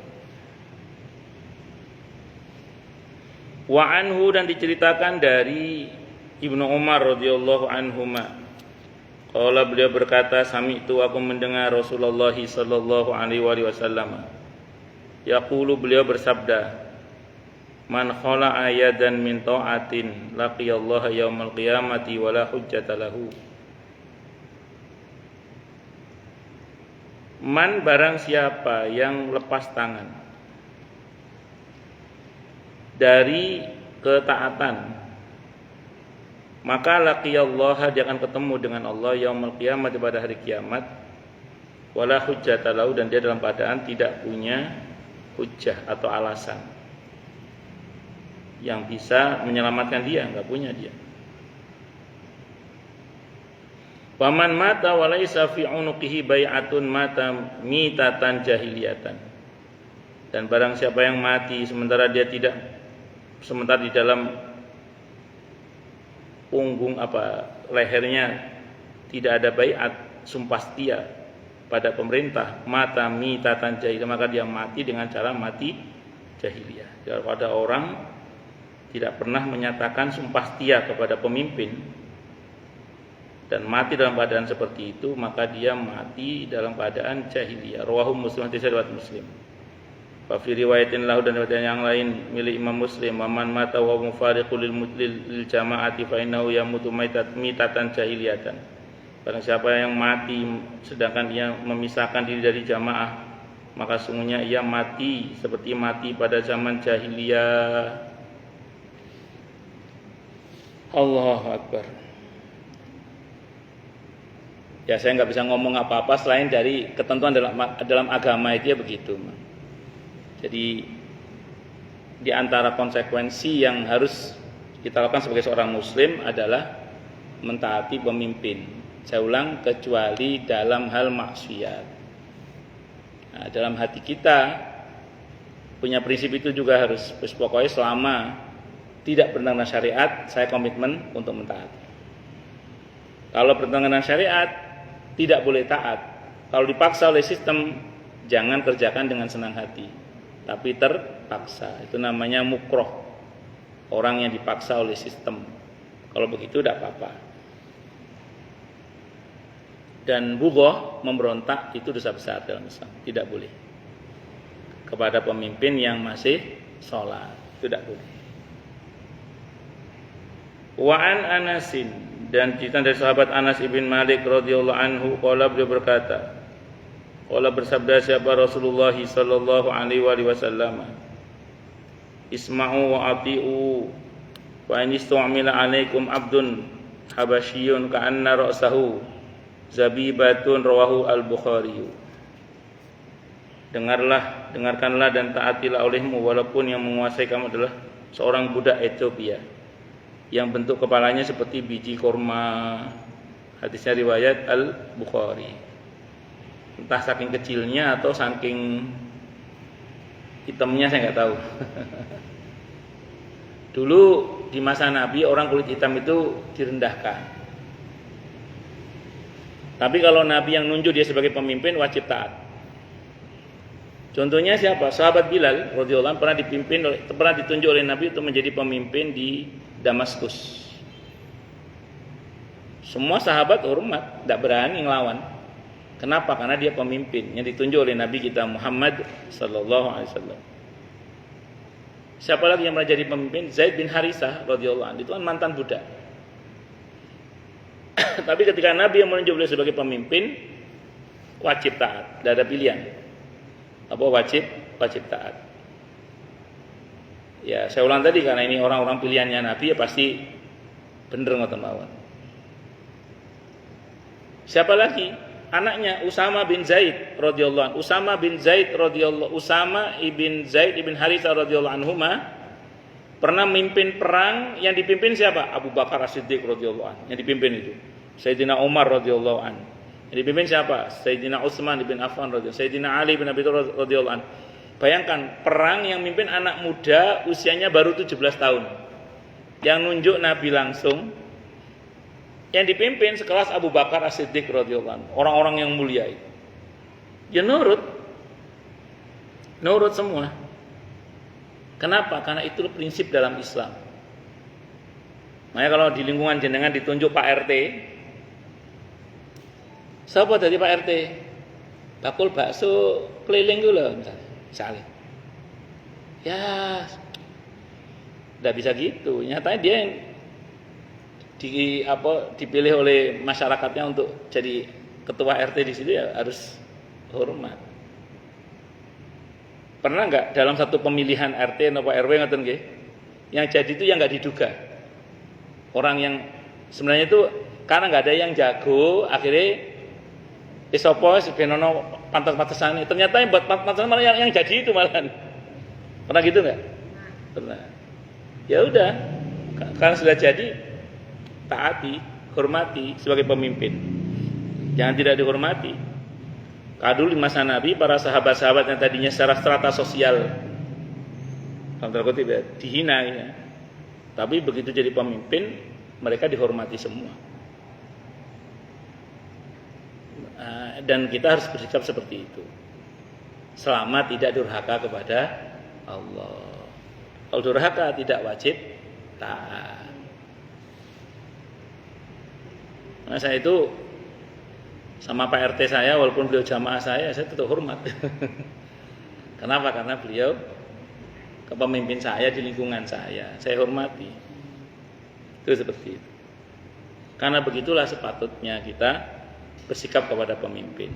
Wa anhu, dan diceritakan dari Ibnu Umar radhiyallahu anhuma. Qala, beliau berkata, sami'tu, aku mendengar Rasulullah sallallahu alaihi wasallam. Yaqulu, beliau bersabda, man khala'a yadan min ta'atin laqiyallaha yaumal qiyamati wala hujjata lahu. Man, barang siapa yang lepas tangan dari ketaatan, maka laqiyallaha, dia akan ketemu dengan Allah yaumul qiyamah, pada hari kiamat, wala hujjata lahu, dan dia dalam keadaan tidak punya hujjah atau alasan yang bisa menyelamatkan dia, enggak punya dia. Waman mata walaysa fi unuqihi bai'atun mata mitatan jahiliyatan. Dan barang siapa yang mati sementara di dalam punggung lehernya tidak ada baiat, sumpah setia pada pemerintah, mata mitatan jahiliyah, maka dia mati dengan cara mati jahiliyah. Kalau ada orang tidak pernah menyatakan sumpah setia kepada pemimpin dan mati dalam keadaan seperti itu, maka dia mati dalam keadaan jahiliyah. Rawahu Muslim, hadis riwayat Muslim. Wa fi riwayatin lahu, dan riwayat yang lain milik Imam Muslim, man mata wa mufariqul lil jamaati fa innahu yamutu mitatan jahiliyatan. Barang siapa yang mati sedangkan dia memisahkan diri dari jamaah, maka sungguhnya ia mati seperti mati pada zaman jahiliyah. Allahu Akbar. Ya, saya nggak bisa ngomong apa-apa selain dari ketentuan dalam agama itu ya begitu. Jadi di antara konsekuensi yang harus kita lakukan sebagai seorang muslim adalah mentaati pemimpin. Saya ulang, kecuali dalam hal maksiat. Nah, dalam hati kita punya prinsip itu juga harus pokoknya selama tidak bertentangan syariat, saya komitmen untuk mentaati. Kalau bertentangan syariat, tidak boleh taat. Kalau dipaksa oleh sistem, jangan kerjakan dengan senang hati, tapi terpaksa. Itu namanya mukroh, orang yang dipaksa oleh sistem. Kalau begitu tidak apa-apa. Dan bughah, memberontak, itu dosa besar dalam Islam, tidak boleh. Kepada pemimpin yang masih sholat, itu tidak boleh. Wa'an Anasin, dan cerita dari sahabat Anas ibn Malik radhiyallahu anhu, qala, beliau berkata, qala, bersabda siapa Rasulullah sallallahu alaihi wasallam, isma'u wa ati'u wa in istu'mila alaikum abdun habasyiyun ka'anna ra'sahu zabibatun, rawahu al-Bukhari. Dengarkanlah dan taatilah olehmu walaupun yang menguasai kamu adalah seorang budak Ethiopia yang bentuk kepalanya seperti biji korma. Hadisnya riwayat Al-Bukhari. Entah saking kecilnya atau saking hitamnya, saya nggak tahu. Dulu di masa Nabi orang kulit hitam itu direndahkan. Tapi kalau Nabi yang nunjuk dia sebagai pemimpin, wajib taat. Contohnya siapa? Sahabat Bilal radhiyallahu anhu pernah ditunjuk oleh Nabi untuk menjadi pemimpin di Damaskus. Semua sahabat hormat, tidak berani ngelawan. Kenapa? Karena dia pemimpin yang ditunjuk oleh Nabi kita Muhammad sallallahu alaihi wasallam. Siapa lagi yang pernah jadi pemimpin? Zaid bin Harisah radhiyallahu anhu, itu kan mantan budak. Tapi ketika Nabi yang menunjuk beliau sebagai pemimpin, wajib taat, tidak ada pilihan. Apa wajib taat. Ya, saya ulang tadi karena ini orang-orang pilihannya Nabi, ya pasti bener ngoten mawon. Siapa lagi? Anaknya Usama bin Zaid radhiyallahu anhu. Usama ibn Zaid ibn Haritsah radhiyallahu anhuma pernah memimpin perang yang dipimpin siapa? Abu Bakar As-Siddiq radhiyallahu anhu. Yang dipimpin itu Sayyidina Umar radhiyallahu anhu. Yang dipimpin siapa? Sayyidina Utsman bin Affan radhiyallahu anhu. Sayyidina Ali bin Abi Thalib radhiyallahu anhu. Bayangkan perang yang mimpin anak muda usianya baru 17 tahun. Yang nunjuk Nabi langsung. Yang dipimpin sekelas Abu Bakar As-Siddiq radhiyallahu anhu, orang-orang yang mulia itu. Ya nurut semua. Kenapa? Karena itu prinsip dalam Islam. Makanya kalau di lingkungan jenengan ditunjuk Pak RT, siapa dari Pak RT? Bakul bakso keliling dulu misalnya. Ya, tidak bisa gitu. Nyatanya dia yang dipilih oleh masyarakatnya untuk jadi ketua RT di situ, ya harus hormat. Pernah nggak dalam satu pemilihan RT atau RW ngoten nggih, yang jadi itu yang nggak diduga, orang yang sebenarnya itu karena nggak ada yang jago, akhirnya isopo sebenono pantas-pantasan, ternyata yang buat pantasan malah yang jadi itu malahan. Pernah gitu nggak? Pernah. Ya udah, karena sudah jadi, taati, hormati sebagai pemimpin. Jangan tidak dihormati. Dulu di masa Nabi, para sahabat-sahabat yang tadinya secara strata sosial dihina ya. Tapi begitu jadi pemimpin, mereka dihormati semua. Dan kita harus bersikap seperti itu. Selama tidak durhaka kepada Allah. Kalau durhaka tidak wajib taat. Nah, saya itu sama Pak RT saya, walaupun beliau jamaah saya tetap hormat. Kenapa? Karena beliau kepemimpin saya di lingkungan saya hormati. Itu seperti itu. Karena begitulah sepatutnya kita bersikap kepada pemimpin.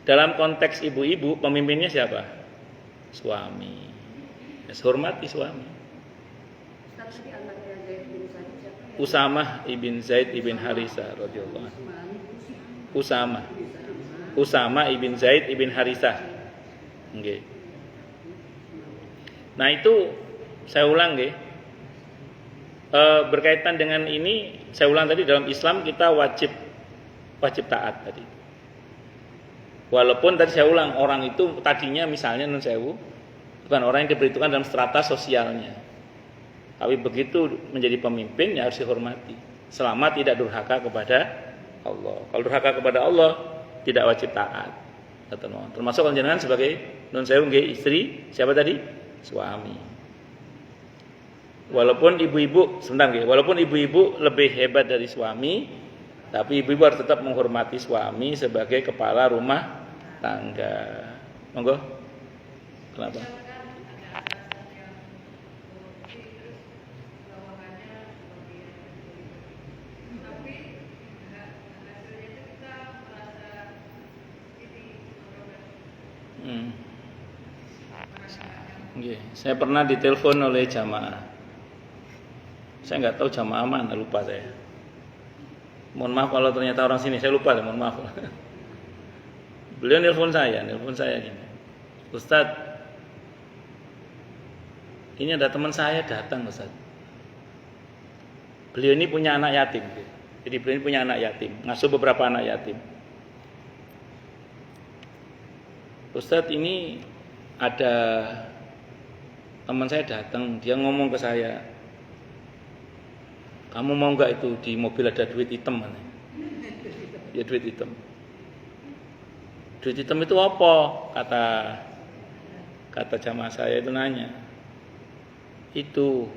Dalam konteks ibu-ibu, pemimpinnya siapa? Suami. Ya, hormati suami. Usamah ibn Zaid ibn Harisah radhiyallahu anhu. Usama ibn Zaid ibn Harisah. Okay. Nah itu saya ulang nggih. Berkaitan dengan ini, saya ulang tadi, dalam Islam kita wajib taat tadi. Walaupun tadi saya ulang, orang itu tadinya misalnya nun sewu bukan orang yang diperhitungkan dalam strata sosialnya. Tapi begitu menjadi pemimpin ya harus dihormati selama tidak durhaka kepada Allah. Kalau durhaka kepada Allah tidak wajib taat. Termasuk jenengan sebagai nun sewu nggih istri, siapa tadi? Suami. Walaupun ibu-ibu lebih hebat dari suami, tapi ibu-ibu harus tetap menghormati suami sebagai kepala rumah tangga. Monggo. Kenapa? Saya pernah ditelepon oleh jamaah. Saya nggak tahu jamaah mana, lupa saya. Mohon maaf kalau ternyata orang sini, saya lupa, mohon maaf. Beliau nelpon saya gini. Ustadz, ini ada teman saya datang, Ustadz. Beliau ini punya anak yatim. Jadi beliau ini punya anak yatim, ngasuh beberapa anak yatim. Ustadz, ini ada teman saya datang, dia ngomong ke saya, kamu mau nggak itu di mobil ada duit hitam? Ya duit hitam. Duit hitam itu apa? Kata jamaah saya itu nanya. Itu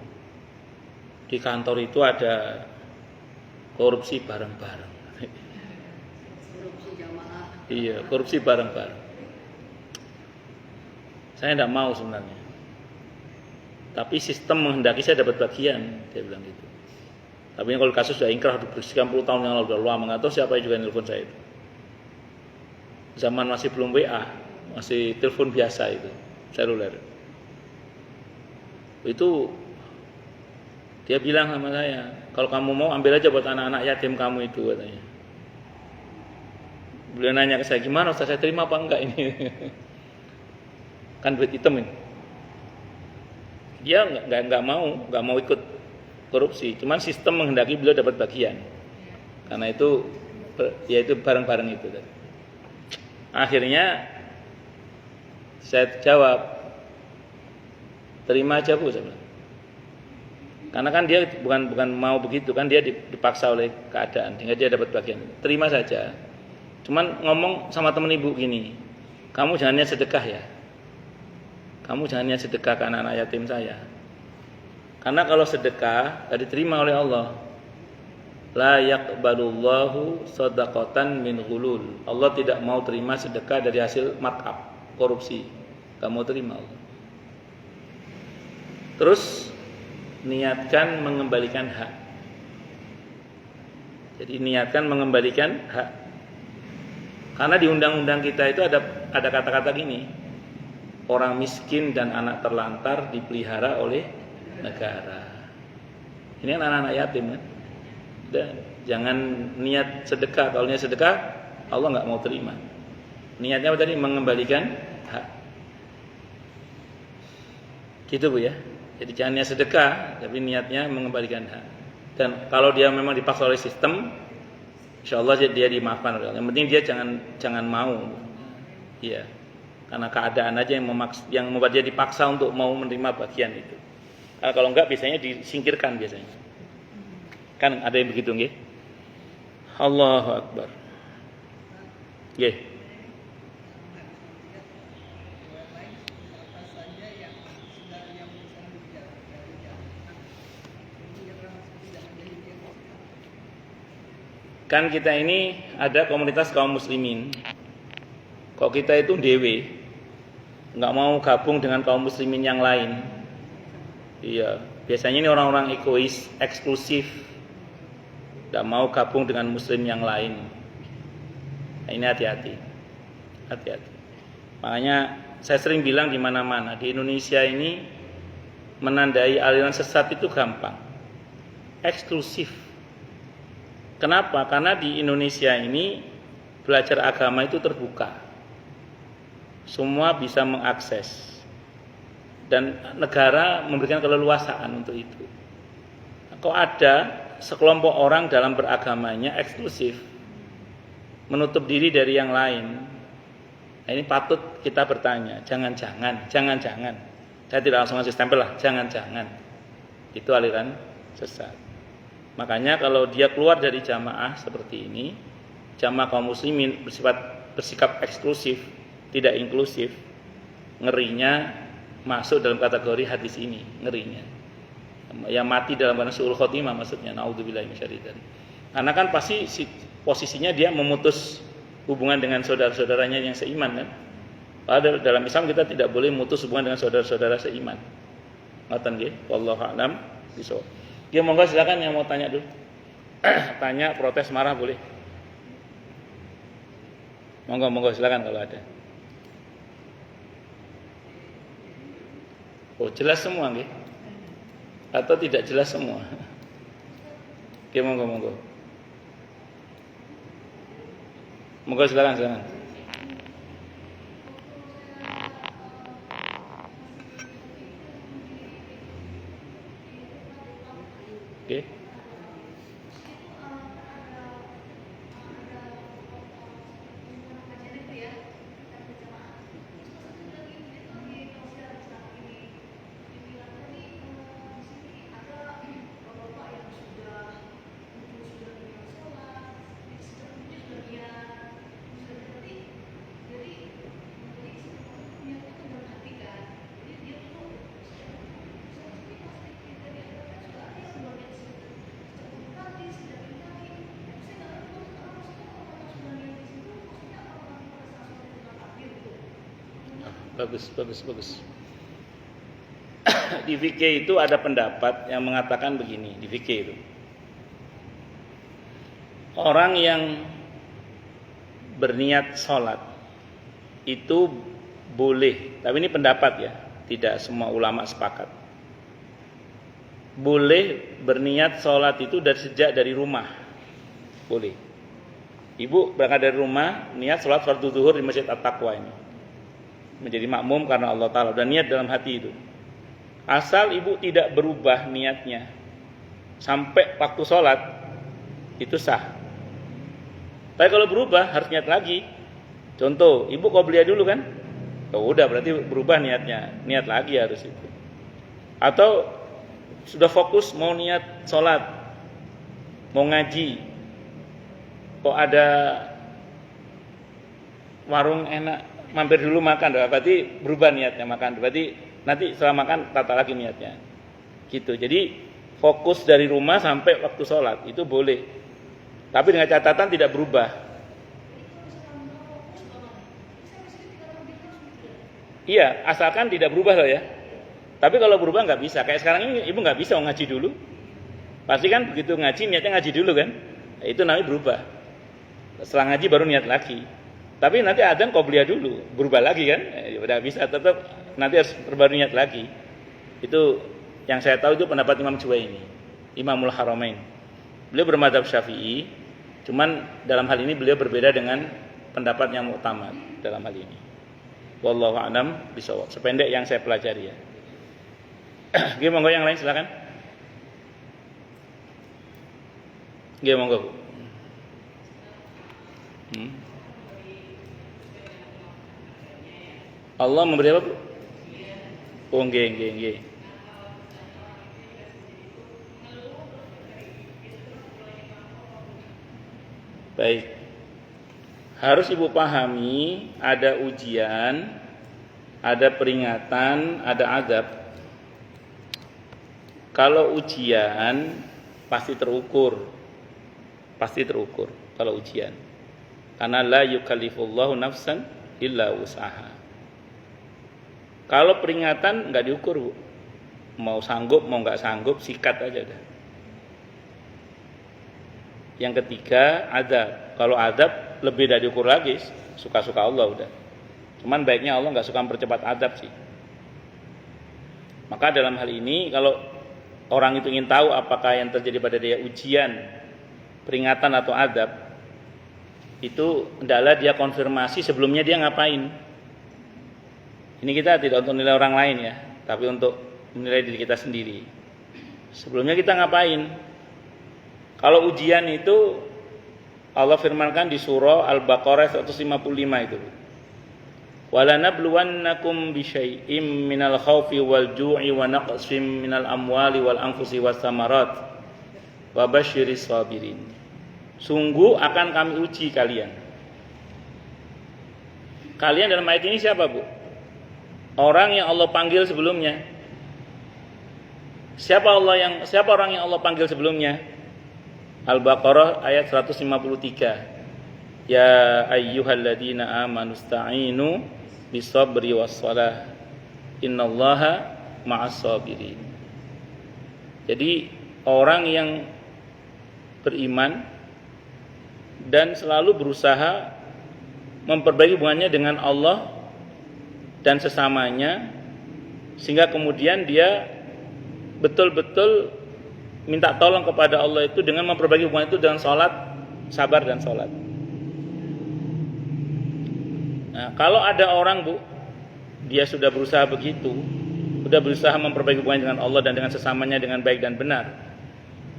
di kantor itu ada korupsi bareng-bareng. Korupsi jamaah. Iya, korupsi bareng-bareng. Saya tidak mau sebenarnya. Tapi sistem menghendaki saya dapat bagian, dia bilang gitu. Tapi kalau kasus sudah ingkrah sekian puluh tahun yang lalu, udah lama, nggak tahu siapa yang juga nelfon saya itu. Zaman masih belum WA, masih telepon biasa itu, seluler. Itu dia bilang sama saya, kalau kamu mau ambil aja buat anak-anak yatim kamu itu, katanya. Beliau nanya ke saya, gimana Ustaz, saya terima apa enggak ini? Kan duit hitam ini. Dia nggak mau ikut korupsi, cuman sistem menghendaki beliau dapat bagian. Karena itu ya itu bareng-bareng itu. Akhirnya Saya jawab, terima aja Bu, saya bilang. Karena kan dia bukan mau begitu kan, dia dipaksa oleh keadaan sehingga dia dapat bagian. Terima saja. Cuman ngomong sama temen ibu gini, kamu jangan niat sedekah ya. Kamu jangan niat sedekah ke anak-anak yatim saya. Karena kalau sedekah tidak diterima oleh Allah. La yaqbalullahu shadaqatan min ghulul. Allah tidak mau terima sedekah dari hasil markup, korupsi. Enggak mau terima Allah. Terus niatkan mengembalikan hak. Jadi niatkan mengembalikan hak. Karena di undang-undang kita itu ada kata-kata gini. Orang miskin dan anak terlantar dipelihara oleh negara. Ini kan anak-anak yatim kan. Dan jangan niat sedekah. Kalau niat sedekah Allah enggak mau terima. Niatnya apa tadi? Mengembalikan hak. Gitu Bu ya. Jadi jangan niat sedekah, tapi niatnya mengembalikan hak. Dan kalau dia memang dipaksa oleh sistem, insya Allah dia dimaafkan oleh Allah. Yang penting dia jangan mau, iya. Karena keadaan aja yang membuat dia dipaksa untuk mau menerima bagian itu. Kalau enggak biasanya disingkirkan biasanya. Kan ada yang begitu nggih? Allahu Akbar. Nggih. Kan kita ini ada komunitas kaum muslimin. Kok kita itu dewe, nggak mau gabung dengan kaum muslimin yang lain. Iya, biasanya ini orang-orang egois, eksklusif, nggak mau gabung dengan muslim yang lain. Nah, ini hati-hati. Makanya saya sering bilang di mana-mana di Indonesia ini menandai aliran sesat itu gampang, eksklusif. Kenapa? Karena di Indonesia ini belajar agama itu terbuka. Semua bisa mengakses. Dan negara memberikan keleluasaan untuk itu. Kok ada sekelompok orang dalam beragamanya eksklusif, menutup diri dari yang lain. Nah, ini patut kita bertanya, jangan-jangan. Saya tidak langsung ngasih stempel lah, jangan-jangan. Itu aliran sesat. Makanya kalau dia keluar dari jamaah seperti ini, jamaah kaum muslimin bersikap eksklusif, tidak inklusif, ngerinya masuk dalam kategori hadis ini, ngerinya. Yang mati dalam keadaan su'ul khotimah maksudnya, naudzubillahi minasyarri dzalik. Karena kan pasti posisinya dia memutus hubungan dengan saudara-saudaranya yang seiman kan. Padahal dalam Islam kita tidak boleh memutus hubungan dengan saudara-saudara seiman. Ngoten nggih, wallahu a'lam bishawab. Ya monggo silakan yang mau tanya dulu. Tanya, protes, marah boleh. Monggo silakan kalau ada. Oh, jelas semua nggih? Atau tidak jelas semua? Oke, monggo. Monggo silakan. Oke. Bagus. Di fikih itu ada pendapat yang mengatakan begini, di fikih itu. Orang yang berniat sholat itu boleh, tapi ini pendapat ya, tidak semua ulama sepakat. Boleh berniat sholat itu dari rumah, boleh. Ibu berangkat dari rumah, niat sholat fardu zuhur di Masjid At-Taqwa ini, menjadi makmum karena Allah Ta'ala, dan niat dalam hati itu. Asal ibu tidak berubah niatnya sampai waktu sholat, itu sah. Tapi kalau berubah harus niat lagi. Contoh, ibu qobliyah dulu kan, Oh, udah berarti berubah niatnya, niat lagi harus itu. Atau sudah fokus mau niat sholat, mau ngaji, kok ada warung enak, mampir dulu makan, berarti berubah niatnya makan, berarti nanti setelah makan tata lagi niatnya, gitu. Jadi fokus dari rumah sampai waktu sholat itu boleh, tapi dengan catatan tidak berubah. Iya, asalkan tidak berubah loh ya. Tapi kalau berubah nggak bisa. Kayak sekarang ini ibu nggak bisa ngaji dulu. Pasti kan begitu ngaji niatnya ngaji dulu kan. Itu namanya berubah. Setelah ngaji baru niat lagi. Tapi nanti adzan qobliyah dulu, berubah lagi kan. Udah bisa, tetap nanti harus baru niat lagi. Itu yang saya tahu itu pendapat Imam Juwaini, Imamul Haramain. Beliau bermadzhab Syafi'i, cuman dalam hal ini beliau berbeda dengan pendapat yang utama dalam hal ini. Wallahu a'lam bishawab. Sependek yang saya pelajari ya. Oke, monggo yang lain silakan. Oke, monggo Bu. Allah memberi apa Bu? Oh, nggih. Baik. Harus ibu pahami ada ujian, ada peringatan, ada adab. Kalau ujian pasti terukur kalau ujian. Karena la yukallifullahu nafsan illa usaha. Kalau peringatan nggak diukur Bu. Mau sanggup mau nggak sanggup sikat aja dah. Yang ketiga adab. Kalau adab lebih dari diukur lagi, suka-suka Allah udah. Cuman baiknya Allah nggak suka mempercepat adab sih. Maka dalam hal ini kalau orang itu ingin tahu apakah yang terjadi pada dia ujian, peringatan atau adab, itu hendaklah dia konfirmasi sebelumnya dia ngapain. Ini kita tidak untuk menilai orang lain ya, tapi untuk menilai diri kita sendiri. Sebelumnya kita ngapain? Kalau ujian itu Allah firmankan di surah Al-Baqarah 155 itu. Walanabluwannakum bisyai'im minal khaufi wal ju'i wa naqsim minal amwali wal anfusi was samarat wa basyiris sabirin. Sungguh akan kami uji kalian. Kalian dalam ayat ini siapa Bu? Orang yang Allah panggil sebelumnya. Siapa orang yang Allah panggil sebelumnya? Al-Baqarah ayat 153. Ya ayyuhalladzina amanu ista'inu bisabri wassalah. Innallaha ma'as sabirin. Jadi orang yang beriman dan selalu berusaha memperbaiki hubungannya dengan Allah dan sesamanya, sehingga kemudian dia betul-betul minta tolong kepada Allah itu dengan memperbaiki hubungan itu dengan sholat, sabar dan sholat. Nah, kalau ada orang Bu, dia sudah berusaha begitu, sudah berusaha memperbaiki hubungan dengan Allah dan dengan sesamanya dengan baik dan benar.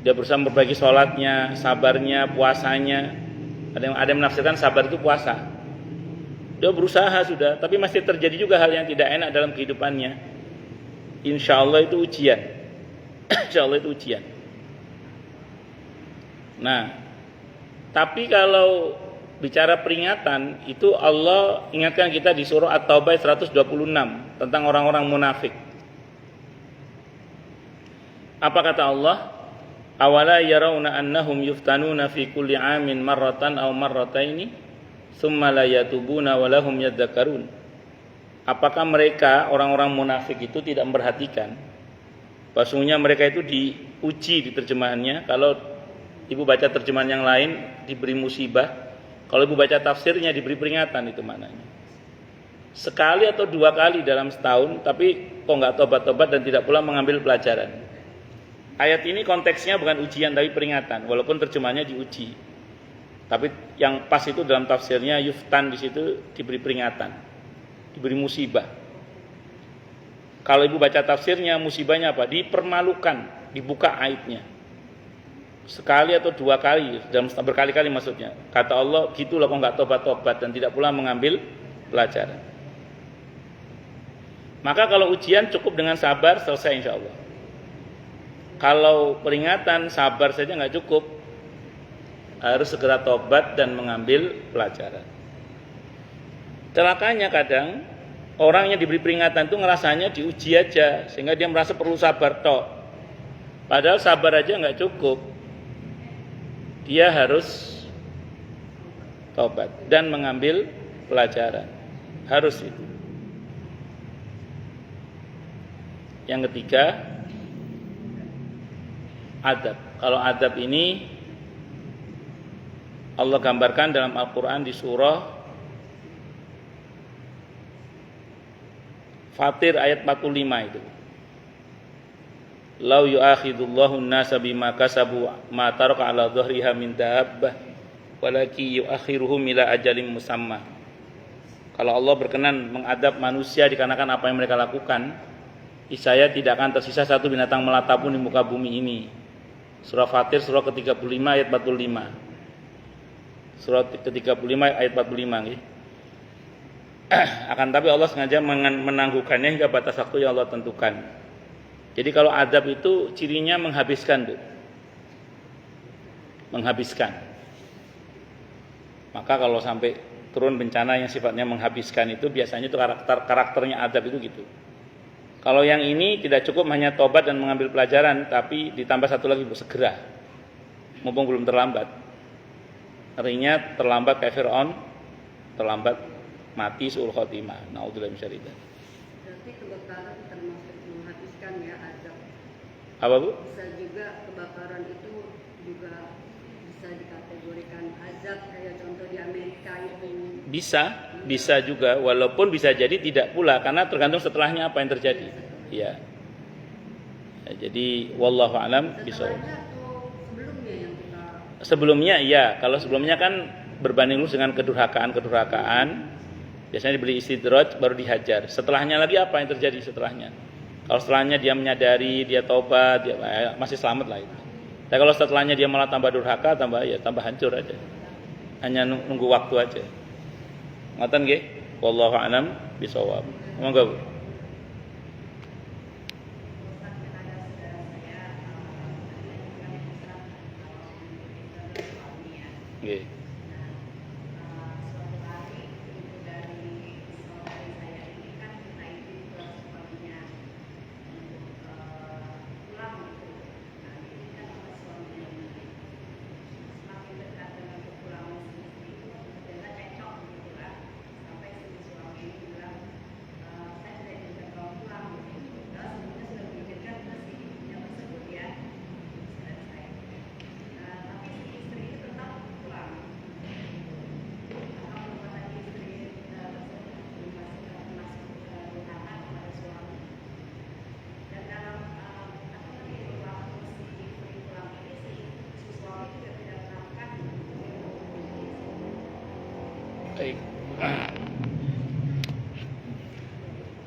Dia berusaha memperbaiki sholatnya, sabarnya, puasanya. Ada yang menafsirkan sabar itu puasa. Dia berusaha sudah, tapi masih terjadi juga hal yang tidak enak dalam kehidupannya. Insya Allah itu ujian. Insya Allah itu ujian. Nah, tapi kalau bicara peringatan itu Allah ingatkan kita di surah At-Taubah 126 tentang orang-orang munafik. Apa kata Allah? Awala yarawna annahum yuftanuna fi kulli amin marratan aw marrataini tsumma la yatubuna wa lahum yadhakkarun. Apakah mereka orang-orang munafik itu tidak memperhatikan bahwasanya mereka itu diuji di terjemahannya? Kalau ibu baca terjemahan yang lain diberi musibah, kalau ibu baca tafsirnya diberi peringatan, itu maknanya. Sekali atau dua kali dalam setahun, tapi kok nggak tobat-tobat dan tidak pula mengambil pelajaran. Ayat ini konteksnya bukan ujian tapi peringatan, walaupun terjemahannya diuji. Tapi yang pas itu dalam tafsirnya yuftan, di situ diberi peringatan, diberi musibah. Kalau ibu baca tafsirnya, musibahnya apa? Dipermalukan, dibuka aibnya. Sekali atau dua kali, dalam berkali-kali maksudnya. Kata Allah, gitulah kok nggak tobat-tobat dan tidak pula mengambil pelajaran. Maka kalau ujian cukup dengan sabar, selesai insya Allah. Kalau peringatan sabar saja nggak cukup, harus segera tobat dan mengambil pelajaran. Celakanya kadang orang yang diberi peringatan itu ngerasanya diuji aja, sehingga dia merasa perlu sabar tok. Padahal sabar aja nggak cukup. Dia harus tobat dan mengambil pelajaran. Harus itu. Yang ketiga, adab. Kalau adab ini Allah gambarkan dalam Al-Quran di surah Fatir ayat 45 itu. Lau yu'akhidullahu an-nasa bima kasabu ma taraka ala dhahriha min dabbah walaki yu'akhiruhum ila ajalin musamma. Kalau Allah berkenan mengadab manusia dikarenakan apa yang mereka lakukan, niscaya tidak akan tersisa satu binatang melata pun di muka bumi ini. Surah Fatir surah ke-35 ayat 45. Surah ke-35 ayat 45 gitu. Akan tapi Allah sengaja menangguhkannya hingga batas waktu yang Allah tentukan. Jadi kalau adab itu cirinya menghabiskan, menghabiskan. Maka kalau sampai turun bencana yang sifatnya menghabiskan itu biasanya itu karakternya adab itu gitu. Kalau yang ini tidak cukup hanya tobat dan mengambil pelajaran, tapi ditambah satu lagi, segera, mumpung belum terlambat. Artinya terlambat kayak Fir'aun, terlambat mati su'ul khotimah. Na'udzubillah min syarri dzalik. Berarti kebakaran termasuk menghabiskan ya azab. Apa Bu? Bisa juga kebakaran itu juga bisa dikategorikan azab, kayak contoh di Amerika itu. Bisa juga, walaupun bisa jadi tidak pula, karena tergantung setelahnya apa yang terjadi. Ya. Jadi wallahu alam bishawab. Setelahnya atau sebelumnya yang kita? Sebelumnya iya, kalau sebelumnya kan berbanding lurus dengan kedurhakaan, biasanya diberi istidraj baru dihajar. Setelahnya lagi apa yang terjadi setelahnya? Kalau setelahnya dia menyadari, dia tobat, dia masih selamat lah itu. Tapi kalau setelahnya dia malah tambah durhaka, tambah hancur aja. Hanya nunggu waktu aja. Ngoten nggih? Wallahu a'lam bishawab. Monggo Bu. Nggih.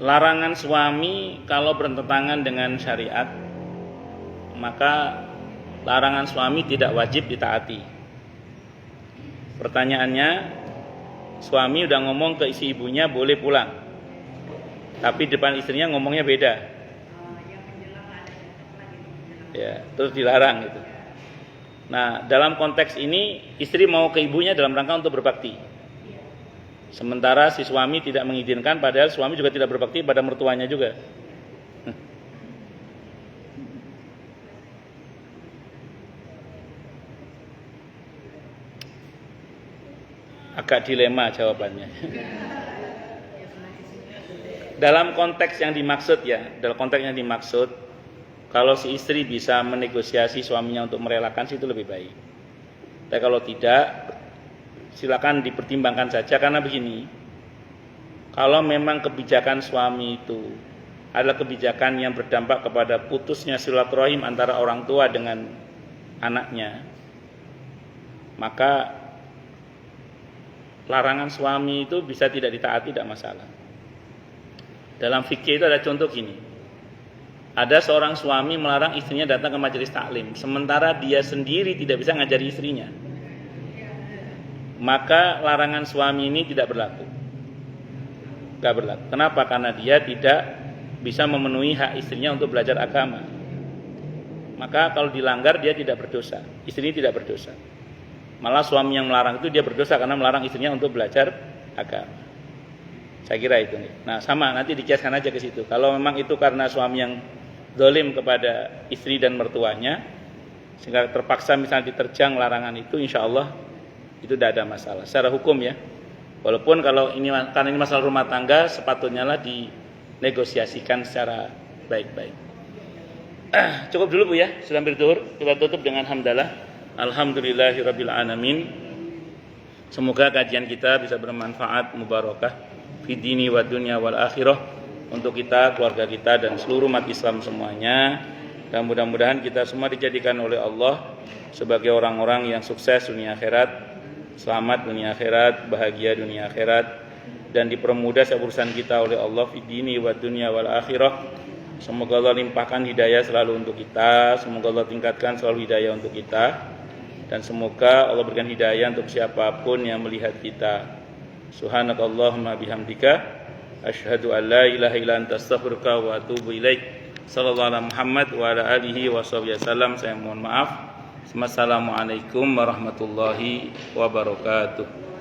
Larangan suami kalau bertentangan dengan syariat, maka larangan suami tidak wajib ditaati. Pertanyaannya, suami udah ngomong ke isi ibunya boleh pulang, tapi depan istrinya ngomongnya beda, ya terus dilarang gitu. Nah dalam konteks ini istri mau ke ibunya dalam rangka untuk berbakti. Sementara si suami tidak mengizinkan, padahal suami juga tidak berbakti pada mertuanya juga. Agak dilema jawabannya. Dalam konteks yang dimaksud kalau si istri bisa menegosiasi suaminya untuk merelakan sih itu lebih baik. Tapi kalau tidak, silakan dipertimbangkan saja, karena begini, kalau memang kebijakan suami itu adalah kebijakan yang berdampak kepada putusnya silaturahim antara orang tua dengan anaknya, maka larangan suami itu bisa tidak ditaati, tidak masalah. Dalam fikih itu ada contoh gini, ada seorang suami melarang istrinya datang ke majelis taklim, sementara dia sendiri tidak bisa ngajari istrinya, maka larangan suami ini tidak berlaku. Nggak berlaku. Kenapa? Karena dia tidak bisa memenuhi hak istrinya untuk belajar agama. Maka kalau dilanggar dia tidak berdosa, istrinya tidak berdosa. Malah suami yang melarang itu dia berdosa karena melarang istrinya untuk belajar agama. Saya kira itu nih. Nah sama, nanti dikiaskan aja ke situ. Kalau memang itu karena suami yang zalim kepada istri dan mertuanya, sehingga terpaksa misalnya diterjang larangan itu, insya Allah itu tidak ada masalah secara hukum ya. Walaupun kalau ini karena ini masalah rumah tangga, sepatutnya lah dinegosiasikan secara baik-baik. Cukup dulu Bu ya, sudah hampir zuhur. Kita tutup dengan hamdalah. Alhamdulillahirabbil alamin. Semoga kajian kita bisa bermanfaat, mubarakah fi dini wa dunya wal akhirah untuk kita, keluarga kita dan seluruh umat Islam semuanya. Dan mudah-mudahan kita semua dijadikan oleh Allah sebagai orang-orang yang sukses dunia akhirat, selamat dunia akhirat, bahagia dunia akhirat, dan dipermudah urusan kita oleh Allah fi dini wa dunya wal akhirah. Semoga Allah limpahkan hidayah selalu untuk kita, semoga Allah tingkatkan selalu hidayah untuk kita, dan semoga Allah berikan hidayah untuk siapapun yang melihat kita. Subhanakallahumma bihamdika asyhadu an la ilaha illa anta astaghfiruka wa atubu ilaik. Sallallahu alaihi Muhammad wa ala alihi wasallam. Saya mohon maaf. Wassalamualaikum warahmatullahi wabarakatuh.